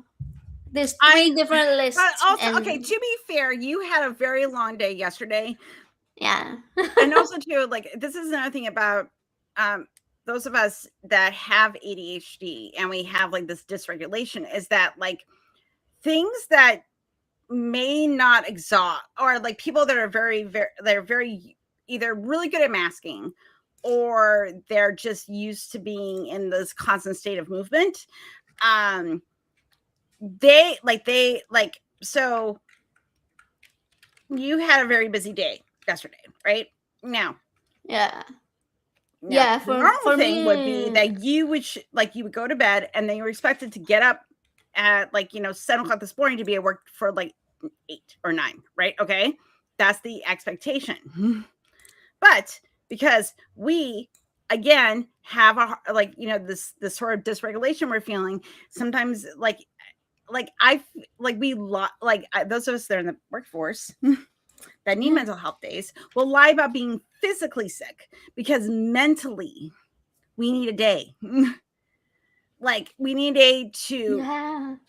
there's 3 different lists. But also, okay, to be fair, you had a very long day yesterday. Yeah. And also too, like this is another thing about those of us that have ADHD and we have like this dysregulation, is that like things that may not exhaust, or like people that are very either really good at masking, or they're just used to being in this constant state of movement. So you had a very busy day yesterday, right? Now, yeah. For the normal thing would be that you would go to bed, and then you were expected to get up at 7 o'clock this morning to be at work for 8 or 9, right? Okay, that's the expectation. But because we again have this sort of dysregulation we're feeling, sometimes those of us that are in the workforce that need mental health days will lie about being physically sick because mentally we need a day. We need a day to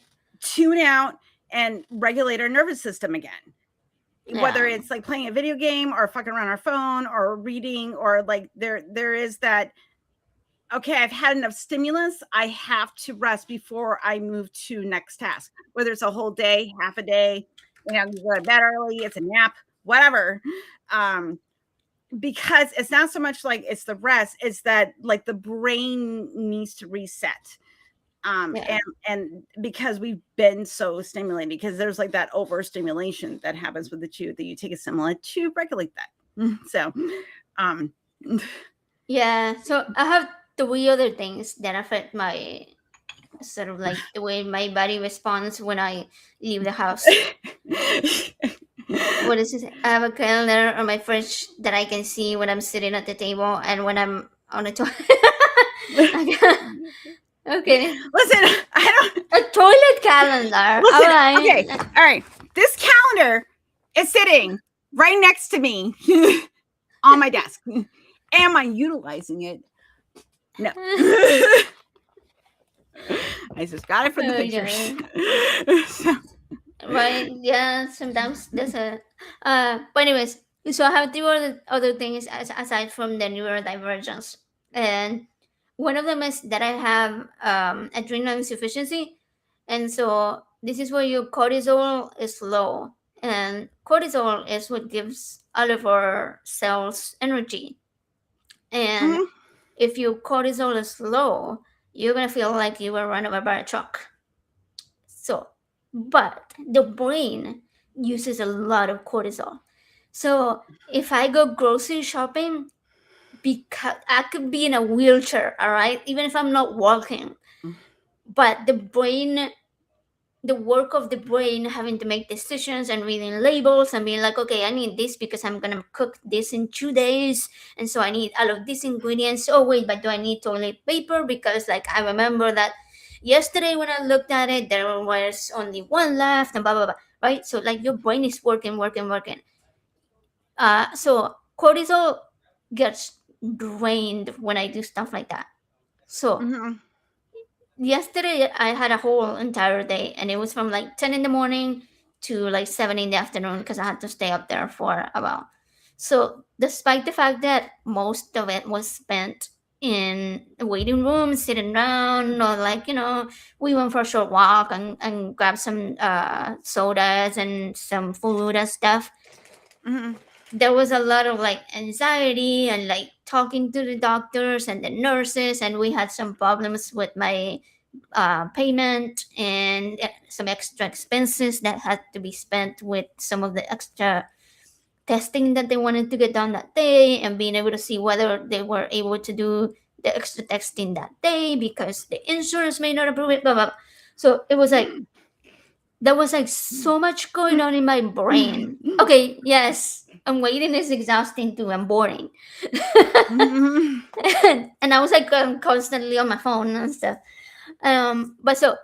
tune out and regulate our nervous system again. Whether it's playing a video game or fucking around our phone or reading, or there is that okay, I've had enough stimulus. I have to rest before I move to next task, whether it's a whole day, half a day, you go to bed early, it's a nap, whatever. Because it's not so much like it's the rest, it's that like the brain needs to reset. And because we've been so stimulated, because there's like that overstimulation that happens with the two, that you take a stimulant to regulate that. So, yeah. So I have 3 other things that affect my sort of like the way my body responds when I leave the house. What is it? I have a calendar on my fridge that I can see when I'm sitting at the table and when I'm on the toilet. Okay. Listen, I don't. A toilet calendar. Listen, All right. okay, all right. This calendar is sitting right next to me on my desk. Am I utilizing it? No. I just got it for the pictures. Yeah. So. Right? Yeah. Sometimes there's a. But anyways, so I have 3 other things aside from the neurodivergence, and one of them is that I have adrenal insufficiency, and so this is where your cortisol is low, and cortisol is what gives all of our cells energy, and if your cortisol is low, you're gonna feel like you were run over by a truck. So, but the brain uses a lot of cortisol. So if I go grocery shopping, because I could be in a wheelchair, all right, even if I'm not walking, but the work of the brain having to make decisions and reading labels and being like, okay, I need this because I'm gonna cook this in 2 days, and so I need all of these ingredients. Oh wait, but do I need toilet paper? Because like I remember that yesterday when I looked at it, there was only one left, and blah blah blah. Right? So like your brain is working. So cortisol gets drained when I do stuff like that. So yesterday I had a whole entire day, and it was from like 10 in the morning to like 7 in the afternoon because I had to stay up there for a while. So despite the fact that most of it was spent in the waiting room, sitting down, or like, we went for a short walk and grabbed some sodas and some food and stuff. There was a lot of like anxiety and like talking to the doctors and the nurses, and we had some problems with my payment and some extra expenses that had to be spent with some of the extra testing that they wanted to get done that day, and being able to see whether they were able to do the extra testing that day because the insurance may not approve it, blah, blah, blah. So it was like there was like so much going on in my brain. Okay, yes, and waiting is exhausting too and boring. And I was like constantly on my phone and stuff. But so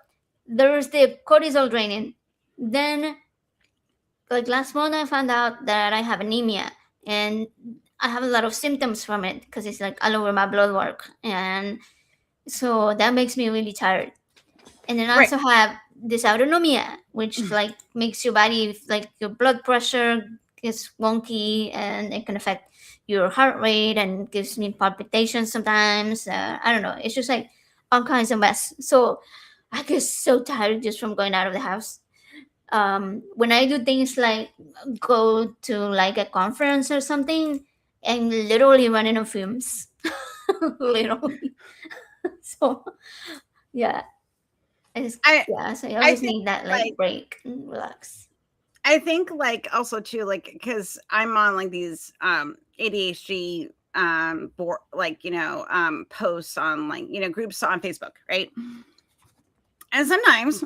there's the cortisol draining. Then, like last month, I found out that I have anemia, and I have a lot of symptoms from it because it's like all over my blood work, and so that makes me really tired. And then I also have dysautonomia, which like makes your body, like your blood pressure gets wonky, and it can affect your heart rate and gives me palpitations sometimes. I don't know. It's just like all kinds of mess. So I get so tired just from going out of the house. When I do things like go to like a conference or something, and literally running on fumes, literally. So yeah, so I always need that like break and relax. I think like also too, like, because I'm on like these ADHD board, like, posts on like, groups on Facebook, right? And sometimes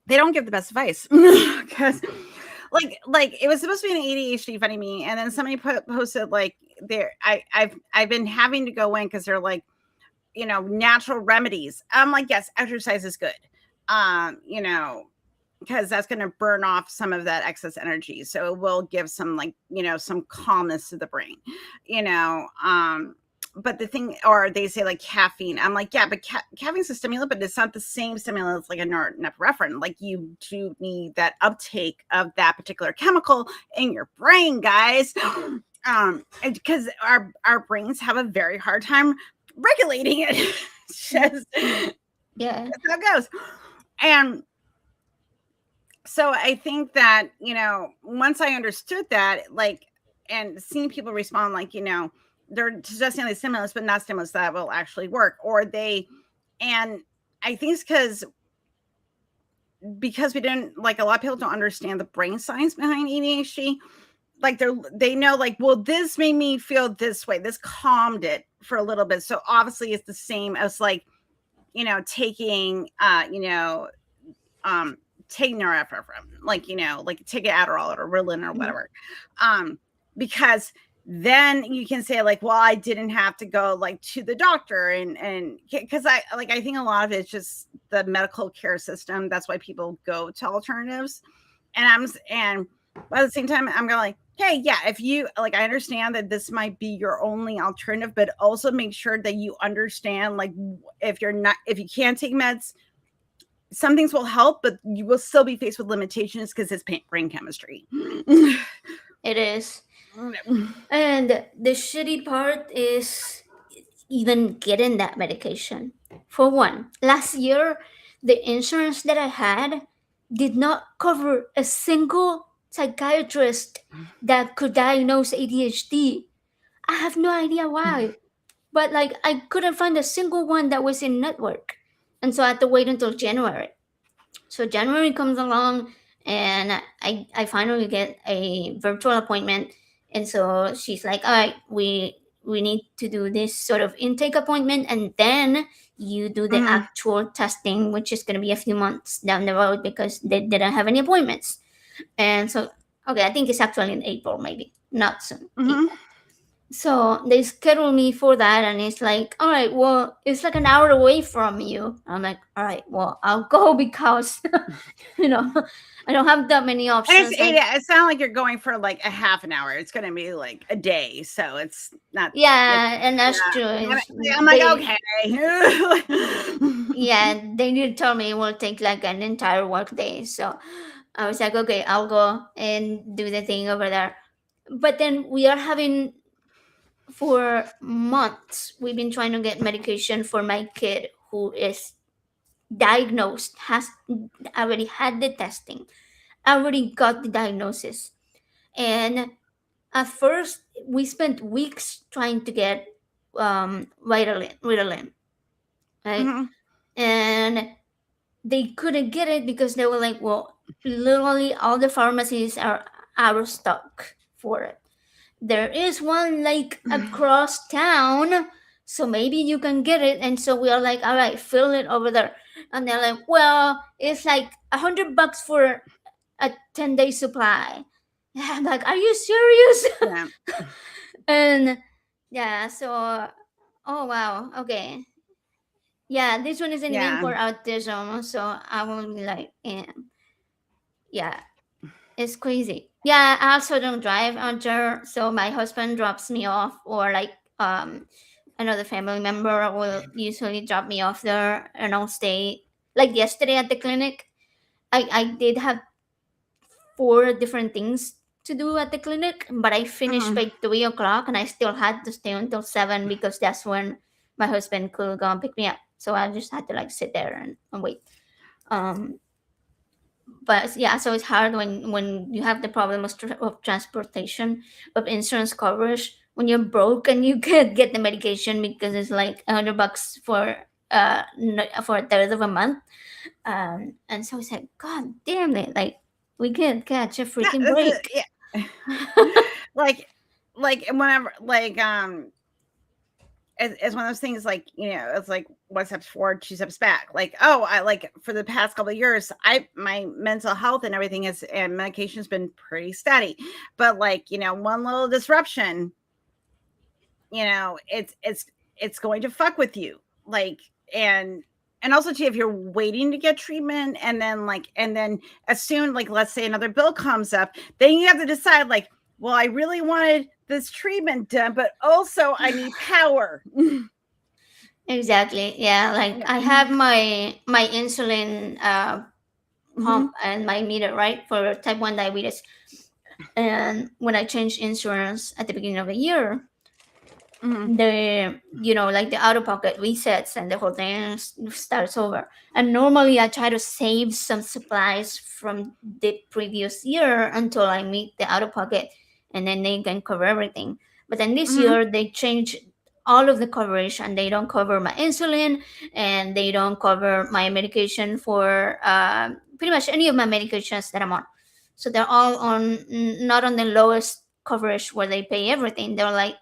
they don't give the best advice because like it was supposed to be an ADHD funny me, and then somebody posted like I've been having to go in because they're like, natural remedies. I'm like, yes, exercise is good. Because that's going to burn off some of that excess energy. So it will give some like, some calmness to the brain, but the thing, or they say like caffeine. I'm like, yeah, but caffeine's a stimulant, but it's not the same stimulant as like a norepinephrine. Like you do need that uptake of that particular chemical in your brain, guys. Because our brains have a very hard time regulating it. Just, Yeah. that's how it goes. And so I think that, once I understood that, like, and seeing people respond, like, they're suggesting like stimulus, but not stimulus that will actually work, and I think it's because we didn't, like, a lot of people don't understand the brain science behind ADHD. Like they know, like, well, this made me feel this way. This calmed it for a little bit. So obviously it's the same as like, taking, take Neuro-divergency, like take an Adderall or Ritalin or whatever. Because then you can say like, well, I didn't have to go like to the doctor and because I think a lot of it's just the medical care system. That's why people go to alternatives. And but at the same time, I'm going like, hey, yeah, if you like, I understand that this might be your only alternative, but also make sure that you understand, like, if you can't take meds, some things will help, but you will still be faced with limitations because it's brain chemistry. It is. And the shitty part is even getting that medication. For one, last year, the insurance that I had did not cover a single psychiatrist that could diagnose ADHD. I have no idea why, but like I couldn't find a single one that was in network. And so I had to wait until January. So January comes along and I finally get a virtual appointment. And so she's like, all right, we need to do this sort of intake appointment, and then you do the actual testing, which is going to be a few months down the road because they didn't have any appointments. And so, okay, I think it's actually in April, maybe not soon. So they schedule me for that, and it's like, all right, well, it's like an hour away from you. I'm like, all right, well, I'll go because, I don't have that many options. It's not like you're going for like a half an hour. It's going to be like a day. So it's not. Yeah, and that's true. I'm like, okay. Yeah, they did tell me it will take like an entire work day. So I was like, okay, I'll go and do the thing over there. But then we are having, for months, we've been trying to get medication for my kid who is diagnosed, has already had the testing, already got the diagnosis. And at first, we spent weeks trying to get Ritalin, right? And they couldn't get it because they were like, well, literally all the pharmacies are out of stock for it. There is one like across town, so maybe you can get it. And so we are like, all right, fill it over there. And they're like, well, it's like $100 for a 10-day supply. I'm like, are you serious? Yeah. And yeah, so, oh wow, okay. Yeah, this one isn't even for autism, so I will be like, yeah, it's crazy. Yeah, I also don't drive out there, so my husband drops me off, or like another family member will usually drop me off there, and I'll stay. Like yesterday at the clinic, I did have 4 different things to do at the clinic, but I finished by 3 o'clock, and I still had to stay until 7 because that's when my husband could go and pick me up. So I just had to like sit there and wait. But yeah, so it's hard when you have the problem of transportation, of insurance coverage, when you're broke and you can't get the medication because it's like $100 for a third of a month. And so it's like, god damn it, like we can't catch a freaking break. like whenever, like, it's one of those things, like, it's like 1 step forward, 2 steps back. Like, oh, I like, for the past couple of years, my mental health and everything and medication has been pretty steady, but like, one little disruption, it's going to fuck with you. Like, and also too, if you're waiting to get treatment, and then as soon, like, let's say another bill comes up, then you have to decide, like, well, I really wanted this treatment done, but also I need power. Exactly. Yeah, like I have my insulin pump and my meter, right, for type 1 diabetes. And when I changed insurance at the beginning of the year, like the out of pocket resets and the whole thing starts over. And normally I try to save some supplies from the previous year until I meet the out of pocket, and then they can cover everything. But then this Mm-hmm. year they changed all of the coverage, and they don't cover my insulin, and they don't cover my medication for pretty much any of my medications that I'm on. So they're all on, not on the lowest coverage where they pay everything. They're like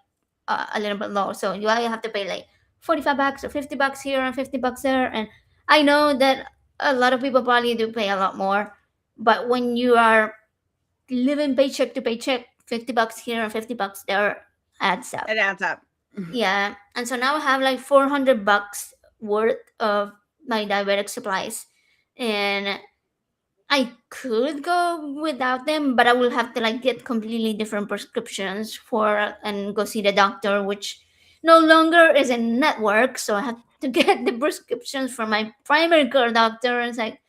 a little bit low. So you either have to pay like $45 or $50 here and $50 there. And I know that a lot of people probably do pay a lot more, but when you are living paycheck to paycheck, $50 here and $50 there adds up. It adds up. Yeah, and so now I have like $400 worth of my diabetic supplies, and I could go without them, but I will have to like get completely different prescriptions for and go see the doctor, which no longer is a network. So I have to get the prescriptions from my primary care doctor. And it's like,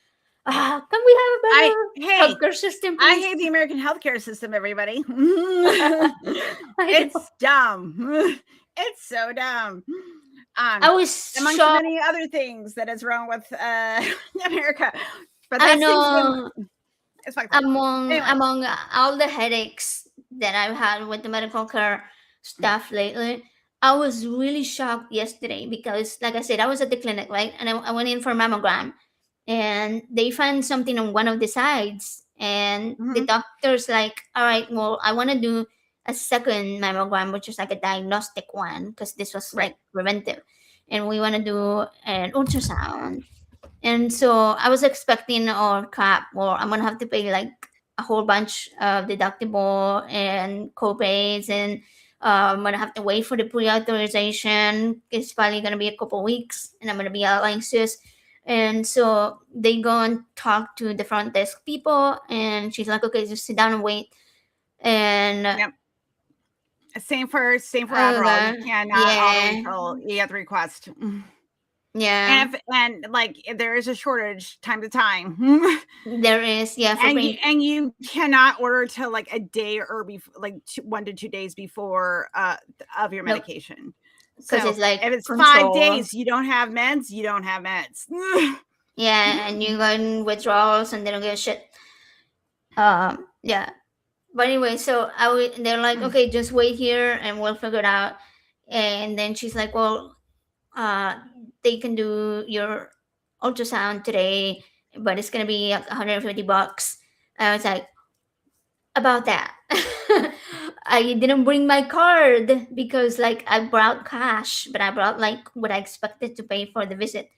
can we have a better healthcare system, I please? hate the American healthcare system, everybody. It's dumb. It's so dumb. I was amongst shocked. many other things that is wrong with America. But I that's know. it's like Among all the headaches that I've had with the medical care stuff lately, I was really shocked yesterday because, like I said, I was at the clinic, right? And I went in for a mammogram, and they found something on one of the sides. And the doctor's like, all right, well, I want to do a second mammogram, which is like a diagnostic one, because this was like preventive. And we want to do an ultrasound. And so I was expecting, oh crap, well, I'm gonna have to pay like a whole bunch of deductible and copays, and I'm gonna have to wait for the pre-authorization. It's probably gonna be a couple weeks, and I'm gonna be out anxious. And so they go and talk to the front desk people, and she's like, "Okay, just sit down and wait." And same for Adderall. You cannot auto refill. You have to request. Yeah, and like there is a shortage time to time. There is, yeah, and you cannot order till like a day or like 1 to 2 days before of your medication. Because so it's like if it's control. 5 days, you don't have meds. You don't have meds. Yeah, and you go in withdrawals, and they don't give a shit. Yeah. But anyway, so they're like, okay, just wait here, and we'll figure it out. And then she's like, well, they can do your ultrasound today, but it's gonna be like $150. I was like, about that. I didn't bring my card because like I brought cash, but I brought like what I expected to pay for the visit,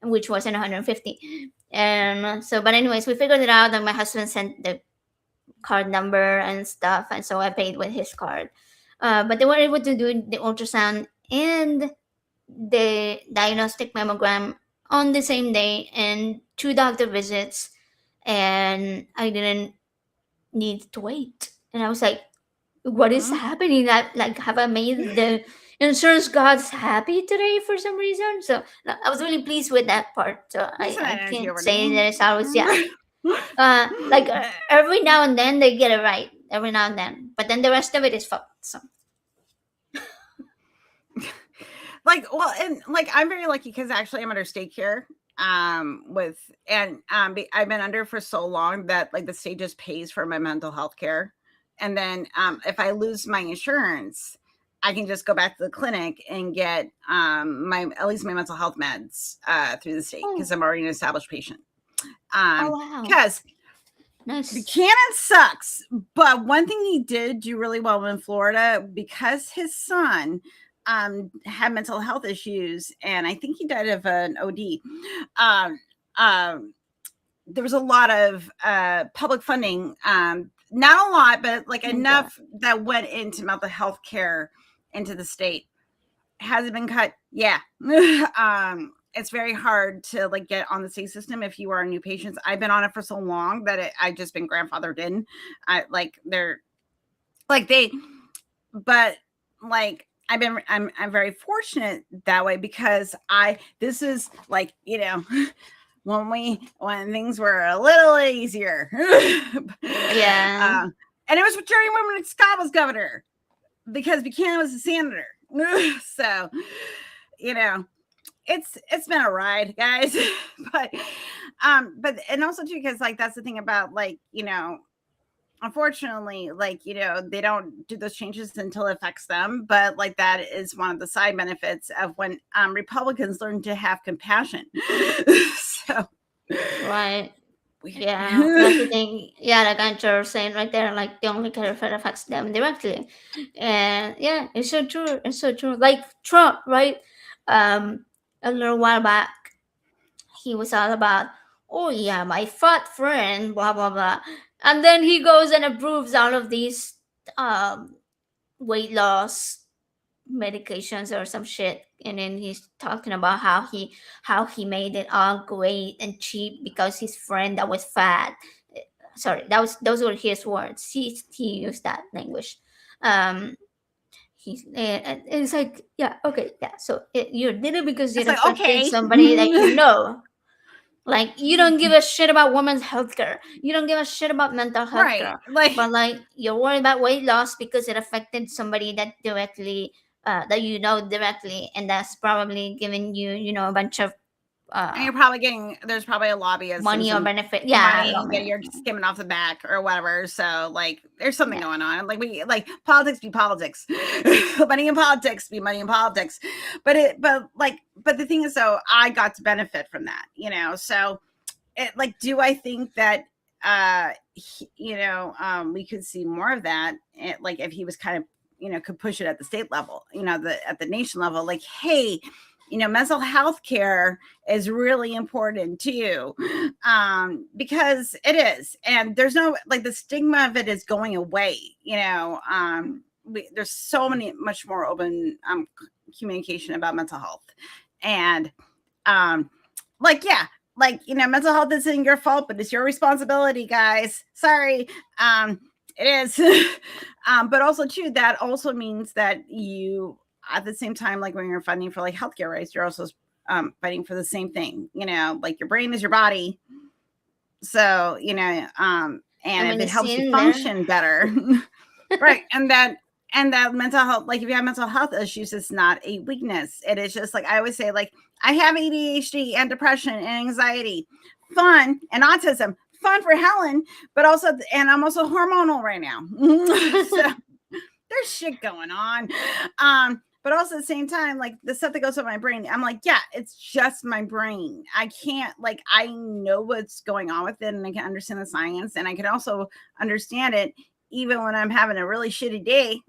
which wasn't 150. And so, but anyways, we figured it out, and my husband sent the card number and stuff, and so I paid with his card. But they were able to do the ultrasound and the diagnostic mammogram on the same day, and 2 doctor visits, and I didn't need to wait. And I was like, what is happening? Like, have I made the insurance gods happy today for some reason? So I was really pleased with that part. So I can't say that it's always, like every now and then they get it right, every now and then, but then the rest of it is fucked. So like, well, and like I'm very lucky because actually I'm under state care with I've been under for so long that like the state just pays for my mental health care. And then if I lose my insurance, I can just go back to the clinic and get at least my mental health meds through the state because I'm already an established patient. Because Buchanan sucks, but one thing he did do really well in Florida, because his son had mental health issues, and I think he died of an OD. There was a lot of public funding, not a lot, but like enough that went into mental health care into the state. Has it been cut? Yeah. It's very hard to like get on the state system if you are new patients. I've been on it for so long that I've just been grandfathered in. I'm very fortunate that way because this is like, when things were a little easier. Yeah. And it was during when Scott was governor because Buchanan was a senator. So, it's been a ride, guys. but and also too, because like that's the thing about like, unfortunately, like, they don't do those changes until it affects them. But like that is one of the side benefits of when Republicans learn to have compassion. So Right. Yeah, that's the thing. Yeah, like you're saying right there, like the only care if it affects them directly. And yeah, it's so true. It's so true. Like Trump, right? A little while back, he was all about, oh yeah, my fat friend, blah blah blah. And then he goes and approves all of these um weight loss medications or some shit, and then he's talking about how he made it all great and cheap because his friend that was fat, sorry, those were his words, he used that language. um he's and it's like, yeah, okay, yeah, so you did it because it it's like, affected okay. somebody that you know. Like, you don't give a shit about women's healthcare. You don't give a shit about mental health Right. care. Like, But like, you're worried about weight loss because it affected somebody that directly, that you know directly, and that's probably giving you, a bunch of and uh, you're probably there's probably a lobbyist and money or some benefit. Yeah, money I that mean, you're skimming off the back or whatever. So like there's something yeah. going on. Like politics be politics. Money in politics be money in politics. But the thing is though, I got to benefit from that, So do I think that we could see more of that, like if he was kind of could push it at the state level, at the nation level, like, hey, mental health care is really important too, because it is, and there's no like the stigma of it is going away. There's so much more open communication about mental health, and yeah, mental health isn't your fault, but it's your responsibility, guys. Sorry. It is. But also too, that also means that you, at the same time, like when you're fighting for like healthcare rights, you're also fighting for the same thing. Like your brain is your body. So, and I mean, if it it's helps you in there. function better, right. And that mental health, like if you have mental health issues, it's not a weakness. It is just like I always say, like, I have ADHD and depression and anxiety, fun, and autism, fun for Helen, but also, and I'm also hormonal right now. So there's shit going on. But also at the same time, like the stuff that goes with my brain, I'm like, yeah, it's just my brain. I can't, like, I know what's going on with it, and I can understand the science, and I can also understand it even when I'm having a really shitty day.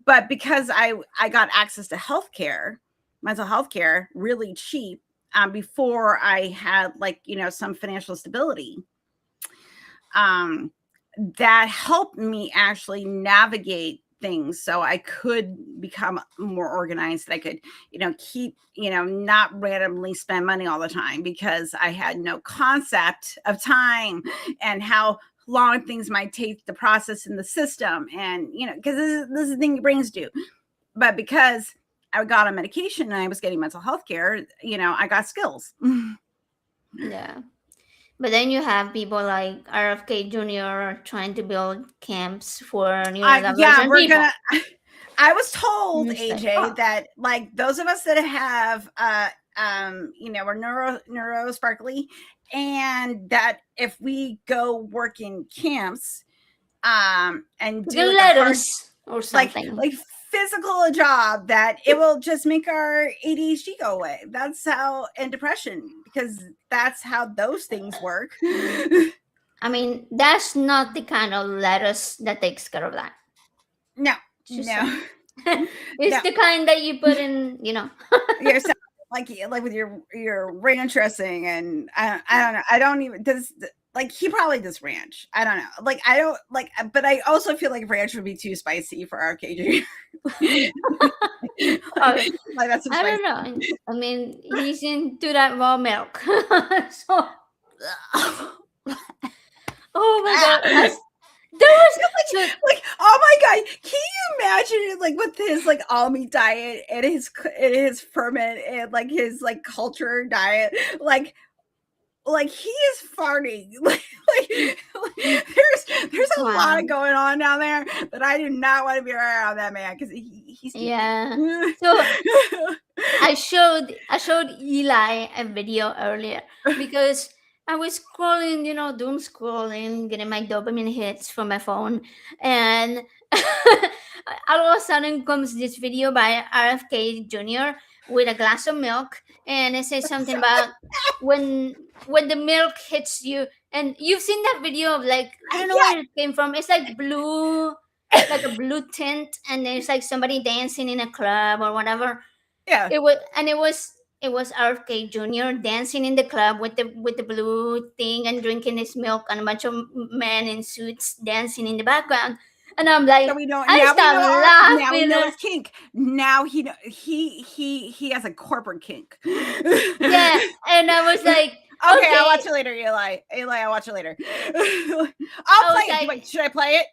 But because I got access to healthcare, mental health care, really cheap, before I had some financial stability, that helped me actually navigate things so I could become more organized. I could, keep, not randomly spend money all the time, because I had no concept of time and how long things might take to process in the system. And, because this is the thing your brains do. But because I got on medication and I was getting mental health care, I got skills. Yeah. But then you have people like RFK Jr. trying to build camps for Yeah, neurodivergent we're people. gonna. I was told, And it's like, AJ, oh, that like those of us that have we're neuro sparkly, and that if we go work in camps and you do can like a let hard, us or like something. like physical job, that it will just make our ADHD go away. That's how, and depression, because that's how those things work. I mean, that's not the kind of lettuce that takes care of that. No, Just no, saying. It's no. the kind that you put in. You're like with your ranch dressing, and I don't know. I don't even does like he probably does ranch. I don't know. Like I don't like, but I also feel like ranch would be too spicy for our KJ. Okay. Like that's too I spicy. don't know. I mean, he's into that raw milk. So, oh my god. There was. So, Like, oh my god, can you imagine it, like with his like all meat diet and his ferment and like his like culture diet, like like he is farting. There's a lot going on down there that I do not want to be around that man because he's yeah. So I showed Eli a video earlier because I was scrolling, doom scrolling, getting my dopamine hits from my phone, and all of a sudden comes this video by RFK Jr. with a glass of milk, and it says something about when the milk hits you, and you've seen that video of like I don't know where it came from. It's like blue, like a blue tint, and there's like somebody dancing in a club or whatever. Yeah. It was RFK Jr. dancing in the club with the blue thing and drinking his milk, and a bunch of men in suits dancing in the background. And I'm like, so we know, I start laughing. Now we know his kink. Now he has a corporate kink. Yeah, and I was like, okay, I'll watch it later, Eli. I'll watch it later. I'll play it. Wait, should I play it?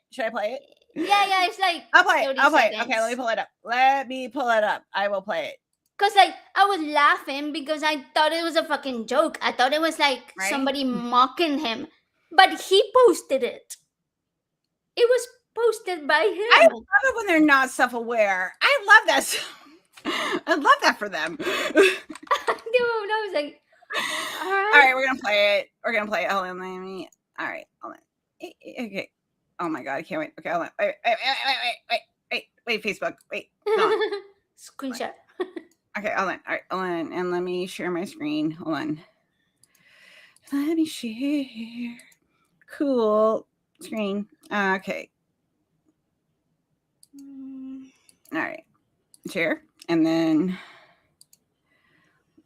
Yeah, it's like I'll play it. Seconds. Okay, let me pull it up. I will play it. Cause like I was laughing because I thought it was a fucking joke. I thought it was like somebody mocking him, but he posted it. It was posted by him. I love it when they're not self-aware. I love that. I love that for them. I was like, all right, we're gonna play it. Hold on, let me. All right, hold on. Okay. Oh my god, I can't wait. Okay, hold on. Wait, Facebook. Wait. Screenshot. Okay, hold on. All right, hold on, and let me share my screen. Hold on. Let me share. Cool screen. Okay. All right. Share, and then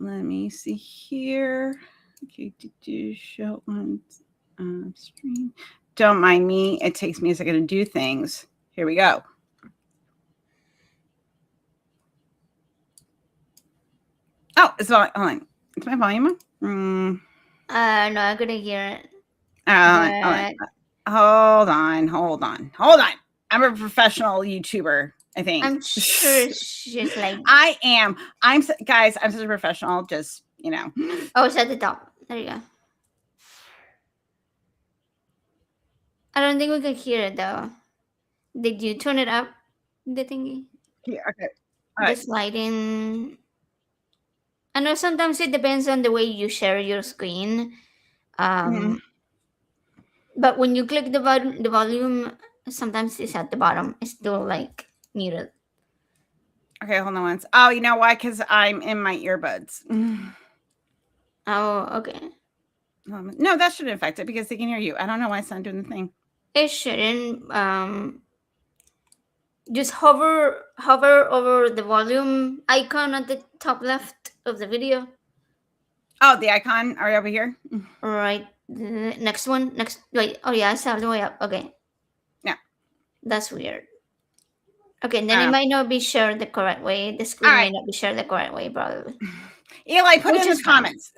let me see here. Okay, to show on stream. Don't mind me. It takes me a second to do things. Here we go. Oh, it's hold on. Is my volume on? No, I couldn't hear it. Hold on. I'm a professional YouTuber, I think. I'm sure she's like I am. I'm such a professional, just, Oh, it's at the top. There you go. I don't think we can hear it though. Did you turn it up, the thingy? Yeah, okay. The sliding. I know sometimes it depends on the way you share your screen. But when you click the volume, sometimes it's at the bottom. It's still like muted. Okay, hold on once. Oh, you know why? Because I'm in my earbuds. Oh, okay. No, that shouldn't affect it because they can hear you. I don't know why it's not doing the thing. It shouldn't. Just hover over the volume icon at the top left of the video. Oh, the icon. Are you over here? Right. The next one. Wait. Oh yeah, it's all the way up. Okay. Yeah. That's weird. Okay, then it might not be shared the correct way. The screen may not be shared the correct way, probably. Eli, put it in the comments.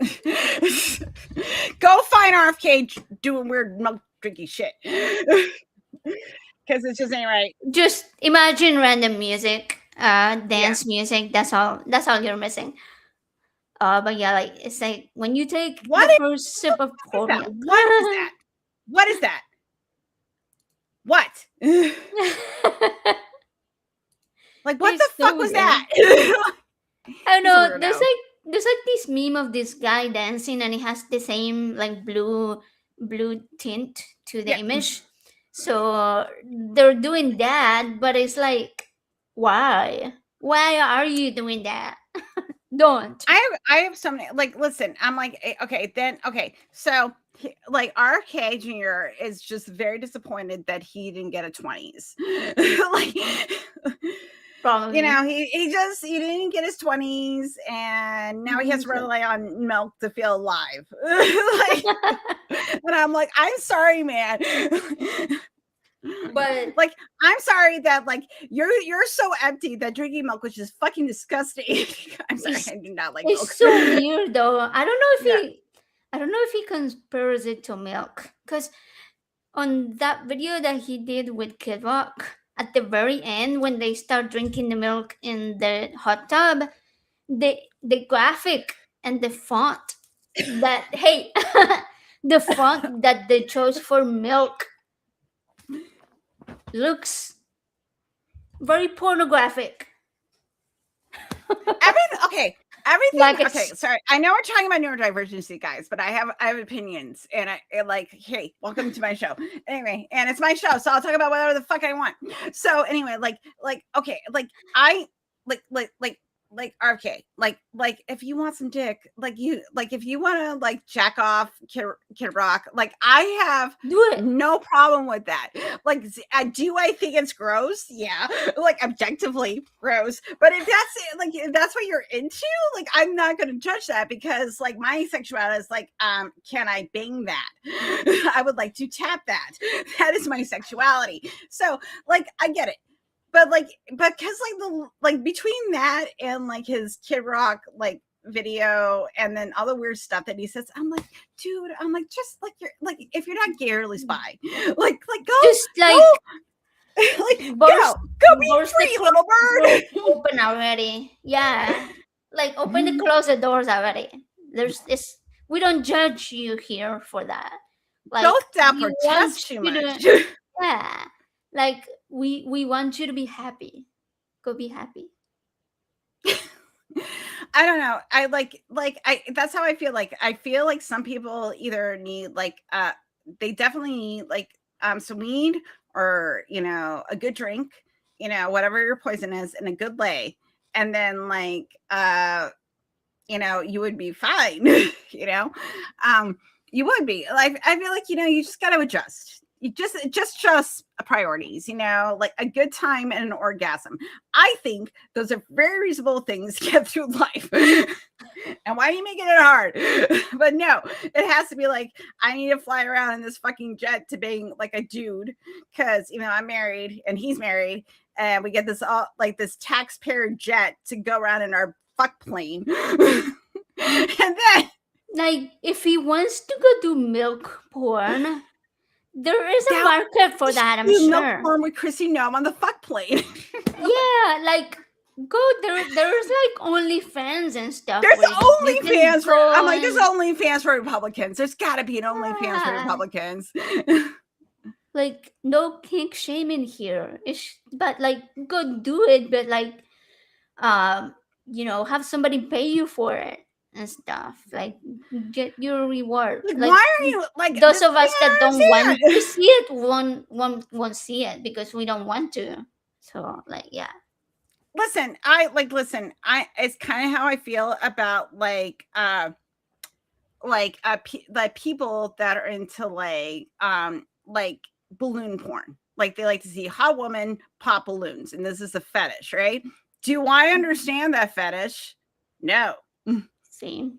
Go find RFK doing weird milk drinky shit. Because it just ain't right. Just imagine random music, dance music. That's all you're missing. But yeah, like it's like when you take the first sip of cold milk. What is that? What is that? What? Like what the fuck was that? I don't know. There's like this meme of this guy dancing, and he has the same like blue tint to the image. So they're doing that, but it's like, why? Why are you doing that? Don't. I have something like, listen, I'm like, okay. So like RK Jr. is just very disappointed that he didn't get a 20s. Like, probably. He didn't get his 20s, and now he has to rely on milk to feel alive. And I'm like, I'm sorry, man. But like, I'm sorry that like you're so empty that drinking milk was just fucking disgusting. I'm sorry, I do not like milk. It's so weird though. I don't know if he compares it to milk, because on that video that he did with Kid Rock, at the very end when they start drinking the milk in the hot tub, the graphic and the font that, hey, the font that they chose for milk looks very pornographic. Everything. Like Okay, it's sorry. I know we're talking about neurodivergency, guys, but I have opinions, and like, hey, welcome to my show. Anyway, and it's my show, so I'll talk about whatever the fuck I want. So anyway, okay, I okay, if you want some dick, if you want to jack off Kid Rock, I have do it. no problem with that. Do I think it's gross? Yeah, objectively gross. But if that's what you're into, I'm not going to judge that, because my sexuality is can I bang that? I would like to tap that. That is my sexuality. So I get it. But because the between that and his Kid Rock video, and then all the weird stuff that he says, I'm like, dude, just you're if you're not gay, or at least bi, go, Just go, burst, go be burst free, little bird. open already. Yeah, open the closet doors already. There's this. We don't judge you here for that. Don't that we protest too you much. yeah, we want you to be happy. Go be happy. I don't know. I that's how I feel. I feel like some people either need they definitely need some weed, or a good drink, whatever your poison is, and a good lay, and then you would be fine. You would be I feel you just got to adjust. You just priorities, a good time and an orgasm. I think those are very reasonable things to get through life. And why are you making it hard? But no, it has to be I need to fly around in this fucking jet to bang a dude, because I'm married and he's married, and we get this all this taxpayer jet to go around in our fuck plane. And then if he wants to go do milk porn, there is a market for that, I'm sure. Milk porn with Chrissy Gnome on the fuck plane. Yeah, go there. There's OnlyFans and stuff. There's OnlyFans for. I'm there's OnlyFans for Republicans. There's got to be an OnlyFans for Republicans. No kink shaming here. But go do it. But have somebody pay you for it and stuff. Get your reward. Why are you those of us that don't want to see it won't see it because we don't want to. So yeah. Listen, it's kind of how I feel about people that are into balloon porn. They like to see hot woman pop balloons, and this is a fetish, right? Do I understand that fetish? No. Same.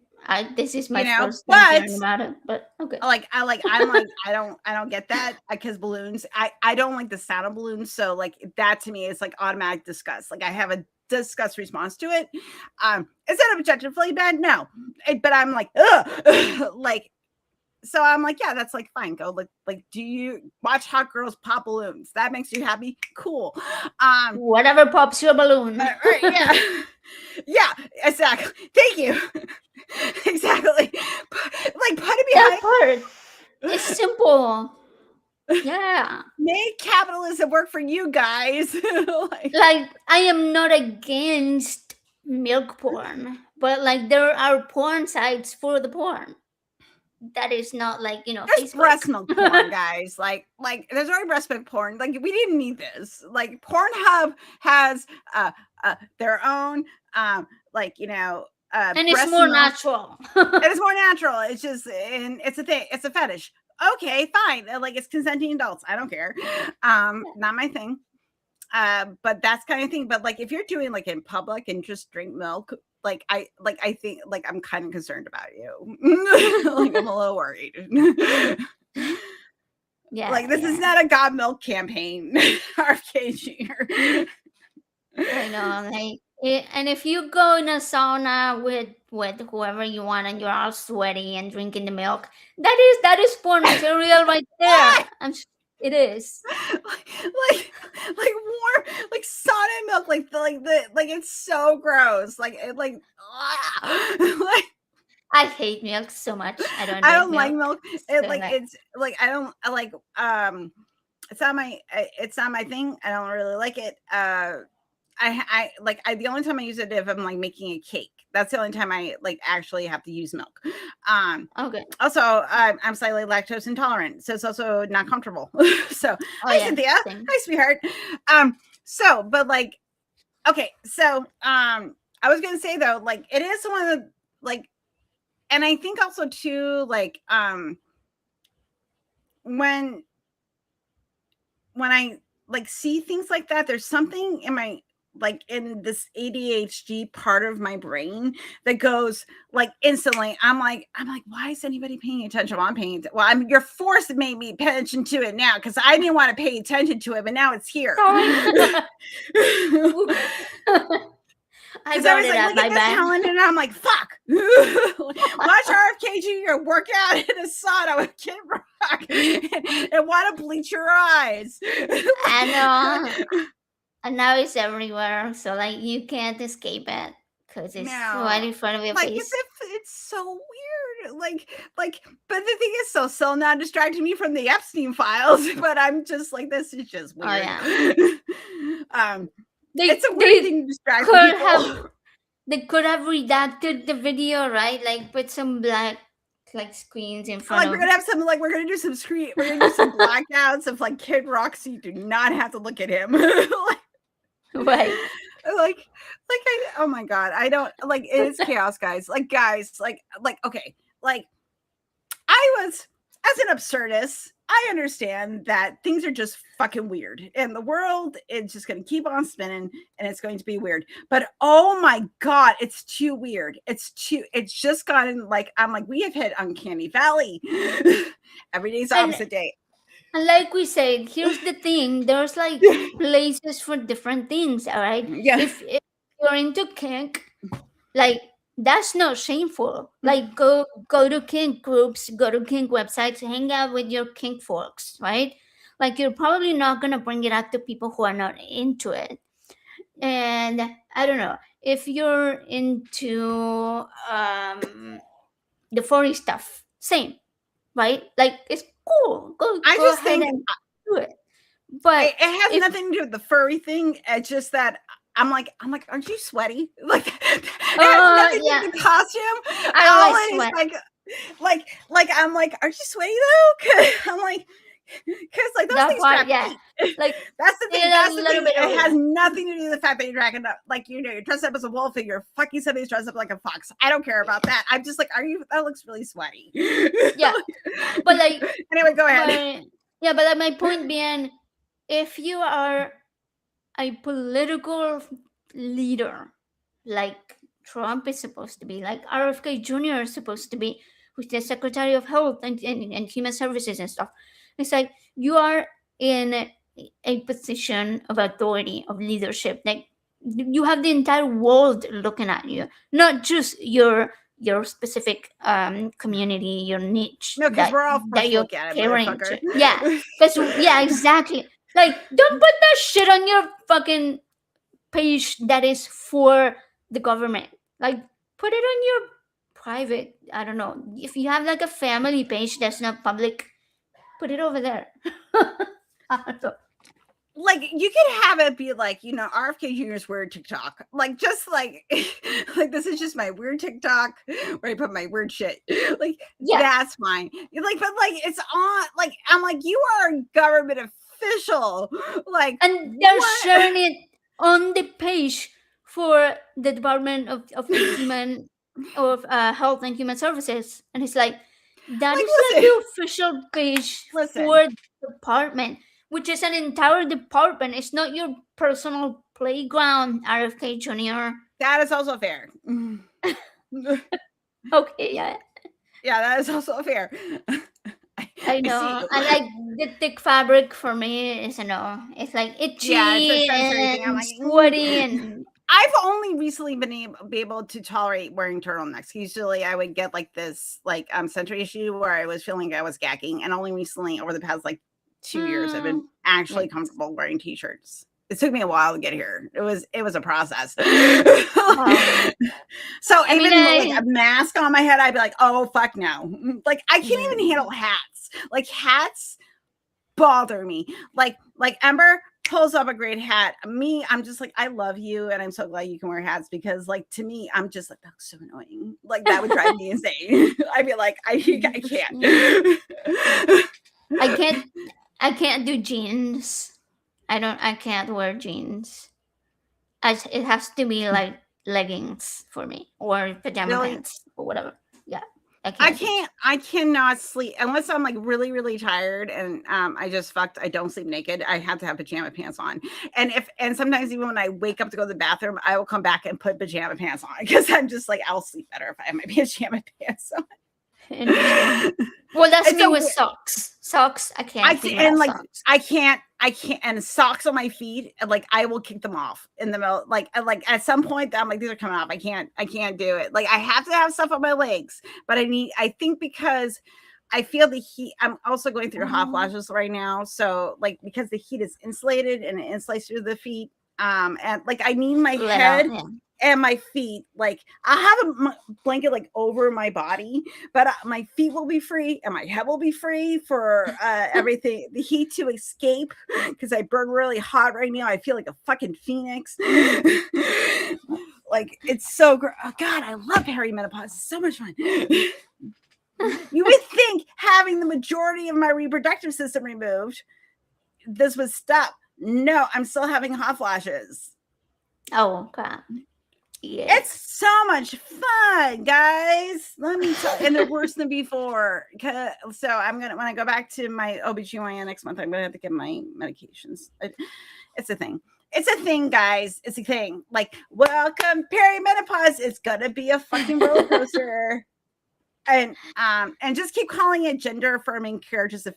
This is my first time hearing about it, but okay. I don't get that, because balloons. I don't like the sound of balloons, so that to me is automatic disgust. I have a disgust response to it. Is that objectively bad? No, but I'm ugh. So I'm yeah, that's fine. Go do you watch hot girls pop balloons? That makes you happy? Cool. Whatever pops your balloon. Right, yeah. Yeah, exactly. Thank you. Exactly. Put it behind. That part. It's simple. Yeah. Make capitalism work for you guys. I am not against milk porn, but there are porn sites for the porn. That is not there's Facebook. Breast milk porn, guys. There's already breast milk porn. We didn't need this. Pornhub has their own and it's more natural. It is more natural. It's just, and it's a thing. It's a fetish. Okay, fine. It's consenting adults. I don't care. Not my thing. But that's kind of thing. But if you're doing in public and just drink milk, I think I'm kind of concerned about you. I'm a little worried. Yeah. This is not a God milk campaign. RFK Jr. I know, and if you go in a sauna with whoever you want, and you're all sweaty and drinking the milk, that is porn material right there. It is warm sauna milk, it's so gross. I hate milk so much. I don't I drink don't like milk. milk. So like, It's like I like it's not my thing. I don't really like it. The only time I use it if I'm like making a cake. That's the only time I like actually have to use milk. okay. Also, I'm slightly lactose intolerant, so it's also not comfortable. So, Oh hi yeah, Cynthia, same. hi sweetheart. But like, okay, so I was gonna say though, like, it is one of the like, and I think also too, like, when I like see things like that, there's something in my like in this ADHD part of my brain that goes like instantly. I'm like, why is anybody paying attention? Well, I'm paying. Well, you're forced to make me pay attention to it now because I didn't want to pay attention to it, but now it's here. Sorry. Oops. I Because I brought was it like, up. look at My this bad. talent, and I'm like, fuck. Watch RFK Jr. work out in a sauna with Kid Rock and want to bleach your eyes. I know. And now it's everywhere, so like you can't escape it because it's right No, in front of your like face. it's so weird. But the thing is, still not distracting me from the Epstein files. But I'm just like, this is just Oh weird. yeah. It's a weird thing to distract people. They could have redacted the video, right? Like put some black like screens in front Like of. we're gonna do some screen. We're gonna do some blackouts of like Kid Rock, so you do not have to look at him. Right. Oh my god, I don't like it's chaos, guys. Okay, like I was as an absurdist. I understand that things are just fucking weird, and the world is just going to keep on spinning, and it's going to be weird. But oh my god, it's too weird. It's just gotten like I'm like we have hit uncanny valley. Every day's opposite day. And like we said, here's the thing: there's like places for different things. All right. Yeah. If you're into kink, like that's not shameful. Like go to kink groups, go to kink websites, hang out with your kink folks, right? Like you're probably not gonna bring it out to people who are not into it. And I don't know if you're into the furry stuff, same, right? Like it's cool. I Go just ahead think and do it. But it has if nothing to do with the furry thing. It's just that I'm like, aren't you sweaty? Like, it has nothing to do yeah, with the costume. I All don't like it is sweat. like I'm like, aren't you sweaty though? Cause I'm like, because like those That things part, grab yeah. feet. Like That's the thing. a That's the little thing. bit It has over. nothing to do with the fact that you're dragging up, like you're dressed up as a wolf and you're fucking somebody's dressed up like a fox. I don't care about that. I'm just like, that looks really sweaty. Yeah, but like Anyway, go ahead. but like my point being, if you are a political leader, like Trump is supposed to be, like RFK Jr. is supposed to be, who's the Secretary of Health and Human Services and stuff. It's like you are in a position of authority, of leadership. Like you have the entire world looking at you, not just your specific community, your niche No, because we're all that supposed to you're look at it, catering motherfucker. to. Yeah, because yeah, exactly. Like, don't put that shit on your fucking page that is for the government. Like, put it on your private. I don't know. If you have like a family page that's not public, put it over there. I don't know. Like you could have it be like, RFK Jr.'s weird TikTok. Like just like like this is just my weird TikTok where I put my weird shit. Like Yeah. that's fine. You're like, but like it's on like I'm like, you are a government official. Like And they're what? sharing it on the page for the Department of Human of Health and Human Services. And it's like that Like is like listen, the official page listen. for the department, which is an entire department. It's not your personal playground, RFK Jr. That is also fair. Okay, yeah. Yeah, that is also fair. I know. And like the thick fabric for me is a no. It's like itchy It's a sensory thing. I'm and like, sweaty and I've only recently been able to tolerate wearing turtlenecks. Usually I would get like this sensory issue where I was feeling I was gagging, and only recently over the past like 2 years I've been actually comfortable wearing t-shirts. It took me a while to get here. It was a process. Wow. So I even mean, like a mask on my head, I'd be like, oh fuck no. Like I can't even yeah. handle hats. Like hats bother me. Like Ember pulls up a great hat. Me, I'm just like, I love you, and I'm so glad you can wear hats because, like, to me, I'm just like, that's so annoying. Like that would drive me insane. I'd be like, I can't. I can't do jeans. I can't wear jeans. It has to be like leggings for me or pajama Really, pants or whatever. Yeah, I can't do. I cannot sleep unless I'm like really, really tired and I just fucked. I don't sleep naked. I have to have pajama pants on. And sometimes even when I wake up to go to the bathroom, I will come back and put pajama pants on because I'm just like, I'll sleep better if I have my pajama pants on. Interesting. Well, that's It's me so with weird. socks. Socks, I can't be without socks. I can't, and socks on my feet, like I will kick them off in the middle. Like at some point, I'm like, these are coming off. I can't do it. Like I have to have stuff on my legs, but I think because I feel the heat. I'm also going through hot flashes right now, so like because the heat is insulated and it insulates through the feet. And like I need my head and my feet, like I have a blanket like over my body, but my feet will be free and my head will be free for everything, the heat to escape, because I burn really hot right now. I feel like a fucking phoenix. Like it's so great. Oh god, I love perimenopause. It's so much fun. You would think having the majority of my reproductive system removed, this would stop. No, I'm still having hot flashes. Oh god. Yeah. It's so much fun, guys. Let me tell you, and they're worse than before. So I'm gonna, when I go back to my OBGYN next month, I'm gonna have to get my medications. It's a thing. It's a thing, guys. It's a thing. Like, welcome perimenopause. It's gonna be a fucking roller coaster. And just keep calling it gender affirming care just to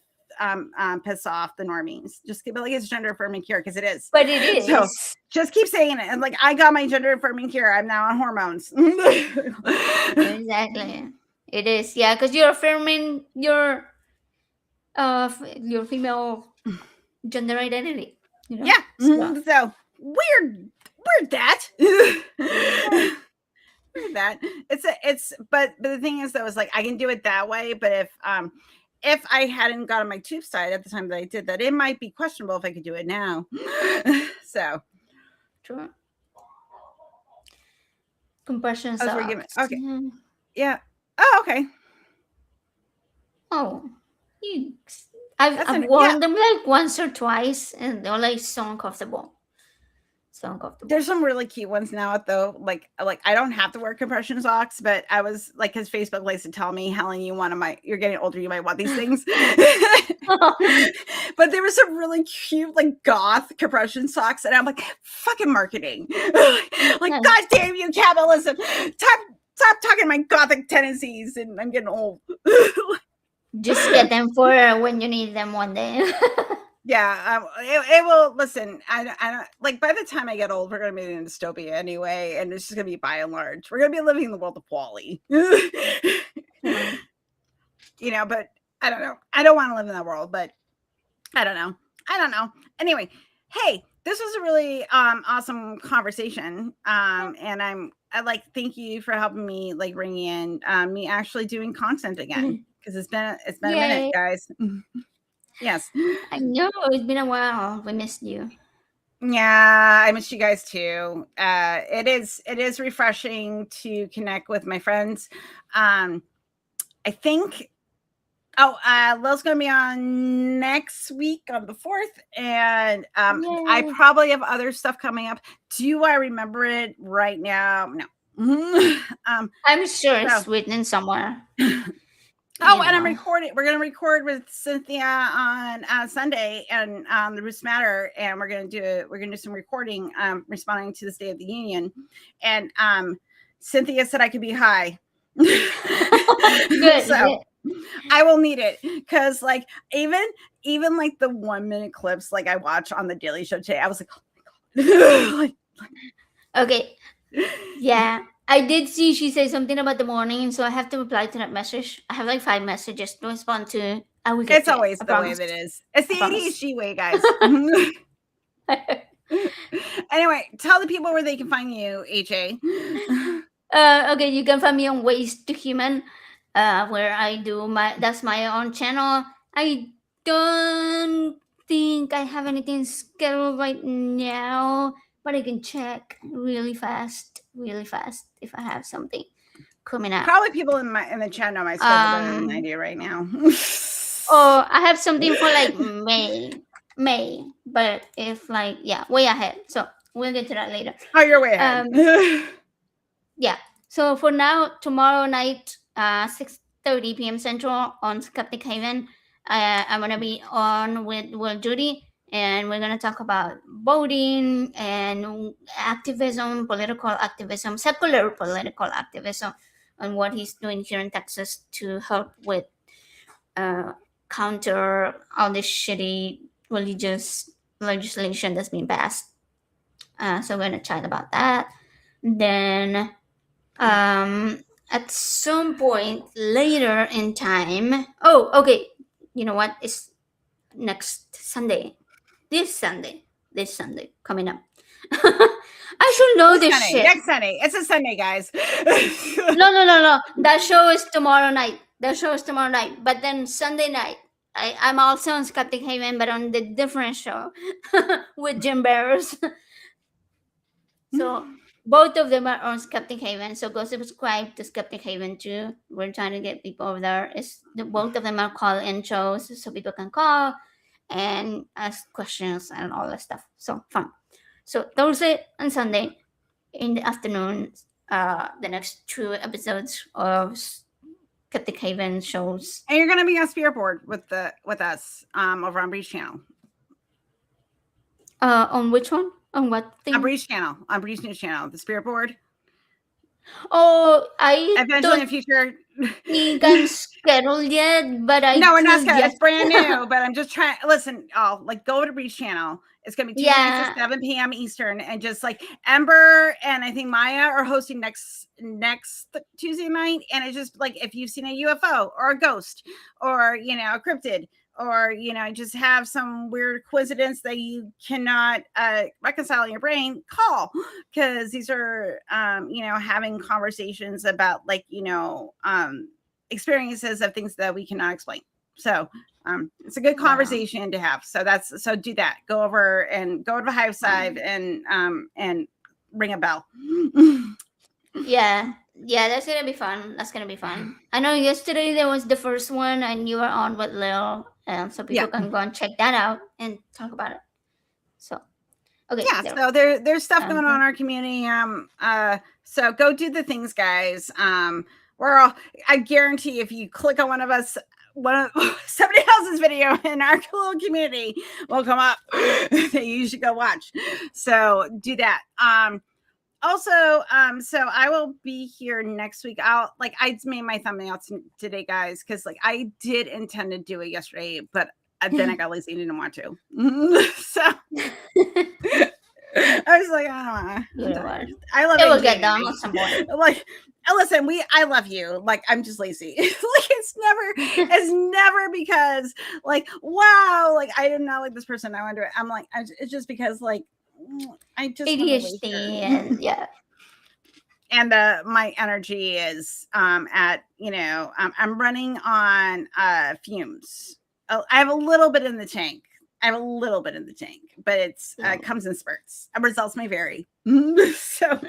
piss off the normies. Just keep it like it's gender affirming cure because it is. But it is. So just keep saying it. And like I got my gender affirming cure. I'm now on hormones. Exactly. It is. Yeah, because you're affirming your female gender identity. You know? Yeah. So weird that. That but the thing is though, is like I can do it that way, but if I hadn't gotten my tube side at the time that I did that, it might be questionable if I could do it now. So true. Compression socks. Okay. Yeah. Oh, okay. Oh, I've worn them like once or twice, and they're like so uncomfortable. So uncomfortable. There's some really cute ones now, though. Like I don't have to wear compression socks, but I was like, because Facebook likes to tell me, Helen, you're getting older, you might want these things. But there was some really cute, like goth compression socks, and I'm like, fucking marketing. Like, god damn you, capitalism! Stop talking my gothic tendencies, and I'm getting old. Just get them for when you need them one day. Yeah, it will. Listen, I don't like. By the time I get old, we're gonna be in dystopia anyway, and it's just gonna be by and large. We're gonna be living in the world of Wall-E. You know, but I don't know. I don't want to live in that world, but I don't know. Anyway, hey, this was a really awesome conversation. And I like thank you for helping me like bring in me actually doing content again, because it's been a minute, guys. Yes. I know, it's been a while. We missed you. Yeah, I missed you guys too. It is refreshing to connect with my friends. I think Lil's gonna be on next week on the 4th, and I probably have other stuff coming up. Do I remember it right now? No. I'm sure it's written somewhere. Oh, and I'm recording. We're going to record with Cynthia on Sunday and the Roots Matter, and we're going to do some recording responding to the State of the Union. And Cynthia said I could be high. Good. So I will need it, because like even like the 1-minute clips like I watch on the Daily Show today, I was like, oh my God. Okay. Yeah. I did see she said something about the morning, so I have to reply to that message. I have like 5 messages to respond to. It's always the way that it is. It's the ADHD way, guys. Anyway, tell the people where they can find you, AJ. Okay, you can find me on Ways to Human, where I do that's my own channel. I don't think I have anything scheduled right now, but I can check really fast if I have something coming up. Probably people in the chat know my schedule better than I do right now. Oh, I have something for like May, but if like way ahead. So we'll get to that later. Oh, you're way ahead. Yeah. So for now, tomorrow night, 6:30 p.m. Central on Skeptic Haven, I'm gonna be on with Will Judy, and we're gonna talk about voting and activism, political activism, secular political activism, and what he's doing here in Texas to help with counter all this shitty religious legislation that's been passed. So we're gonna chat about that. Then at some point later in time. Oh, okay. You know what? It's next Sunday. This Sunday coming up. I should know this Sunday, shit. next Sunday. It's a Sunday, guys. No. That show is tomorrow night. But then Sunday night, I'm also on Skeptic Haven, but on the different show with Jim Barrows. So both of them are on Skeptic Haven. So go subscribe to Skeptic Haven too. We're trying to get people over there. Both of them are call-in shows, so people can call and ask questions and all that stuff. So fun. So Thursday and Sunday in the afternoon, the next 2 episodes of Skeptic Haven shows. And you're gonna be on Spirit Board with us over on Breach Channel. On which one? On what thing? On Breach Channel, on Breach News Channel, the Spirit Board. Oh, I eventually in the future. think I'm scheduled yet, but No, we're not scheduled. It's brand new, but I'm just trying. Listen, go to Breach Channel. It's gonna be Tuesdays at 7 p.m. Eastern, and just like Ember and I think Maya are hosting next Tuesday night, and it's just like if you've seen a UFO or a ghost or a cryptid, or just have some weird coincidence that you cannot reconcile in your brain, call, because these are having conversations about experiences of things that we cannot explain. So it's a good conversation to have. So do that. Go over to the Hive Side and ring a bell. Yeah, that's gonna be fun. I know yesterday there was the first one, and you were on with Lil, so people can go and check that out and talk about it. So, okay. Yeah. So there's stuff going on in our community. So go do the things, guys. I guarantee if you click on one of somebody else's video in our little community will come up that you should go watch. So do that. Also, so I will be here next week. I made my thumbnail today, guys, because I did intend to do it yesterday, but then I got lazy and didn't want to. So I was like, I love it. It will get done at some point. Listen, I love you. I'm just lazy. It's never because wow, I did not like this person. I wonder. I'm it's just because I just ADHD and and my energy is I'm running on fumes. I have a little bit in the tank. But it's comes in spurts. Results may vary. So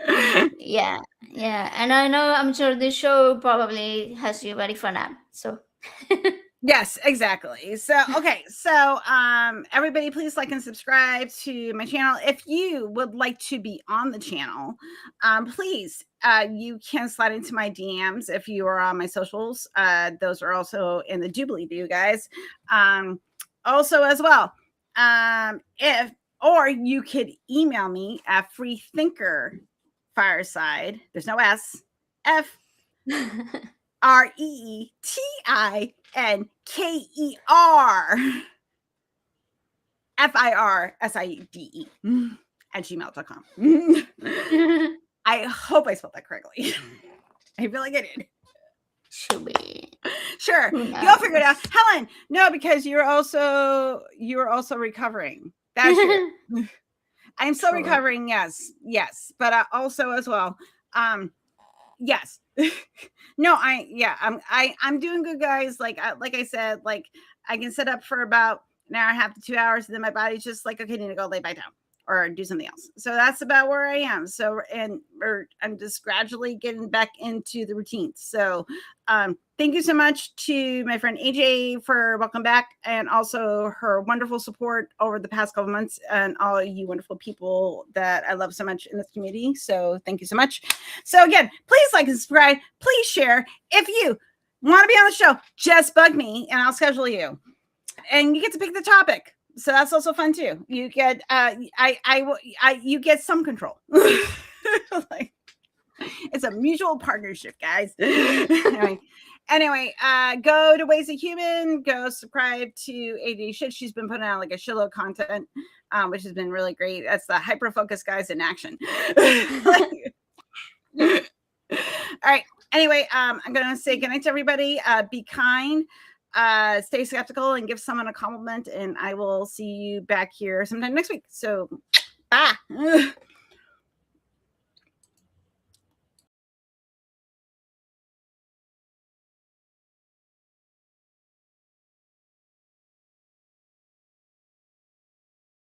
yeah, and I'm sure this show probably has you ready for that. So yes, exactly. So okay, so everybody please like and subscribe to my channel. If you would like to be on the channel, please you can slide into my DMs if you are on my socials. Those are also in the doobly-doo, guys. Also as well, or you could email me at Freethinker Fireside. There's no S. FREETINKER FIRSIDE at gmail.com. I hope I spelled that correctly. I feel like I did. Should be. Sure. You'll figure it out. Helen, no, because you're also recovering. That's true. I'm still Sure. recovering. Yes, but also as well. Yes. No, I'm doing good, guys. Like I said, like I can sit up for about an hour and a half to 2 hours, and then my body's just like, okay, I need to go lay back down or do something else. So that's about where I am. So I'm just gradually getting back into the routine. So thank you so much to my friend AJ for welcome back, and also her wonderful support over the past couple months, and all you wonderful people that I love so much in this community. So thank you so much. So again, please like and subscribe. Please share. If you want to be on the show, just bug me and I'll schedule you. And you get to pick the topic. So that's also fun too. You get you get some control. Like, it's a mutual partnership, guys. Anyway, go to Ways of Human, go subscribe to AD Shit. She's been putting out like a shitload of content, which has been really great. That's the hyper focus guys in action. All right. Anyway, I'm gonna say good night to everybody. Be kind, stay skeptical, and give someone a compliment. And I will see you back here sometime next week. So, bye.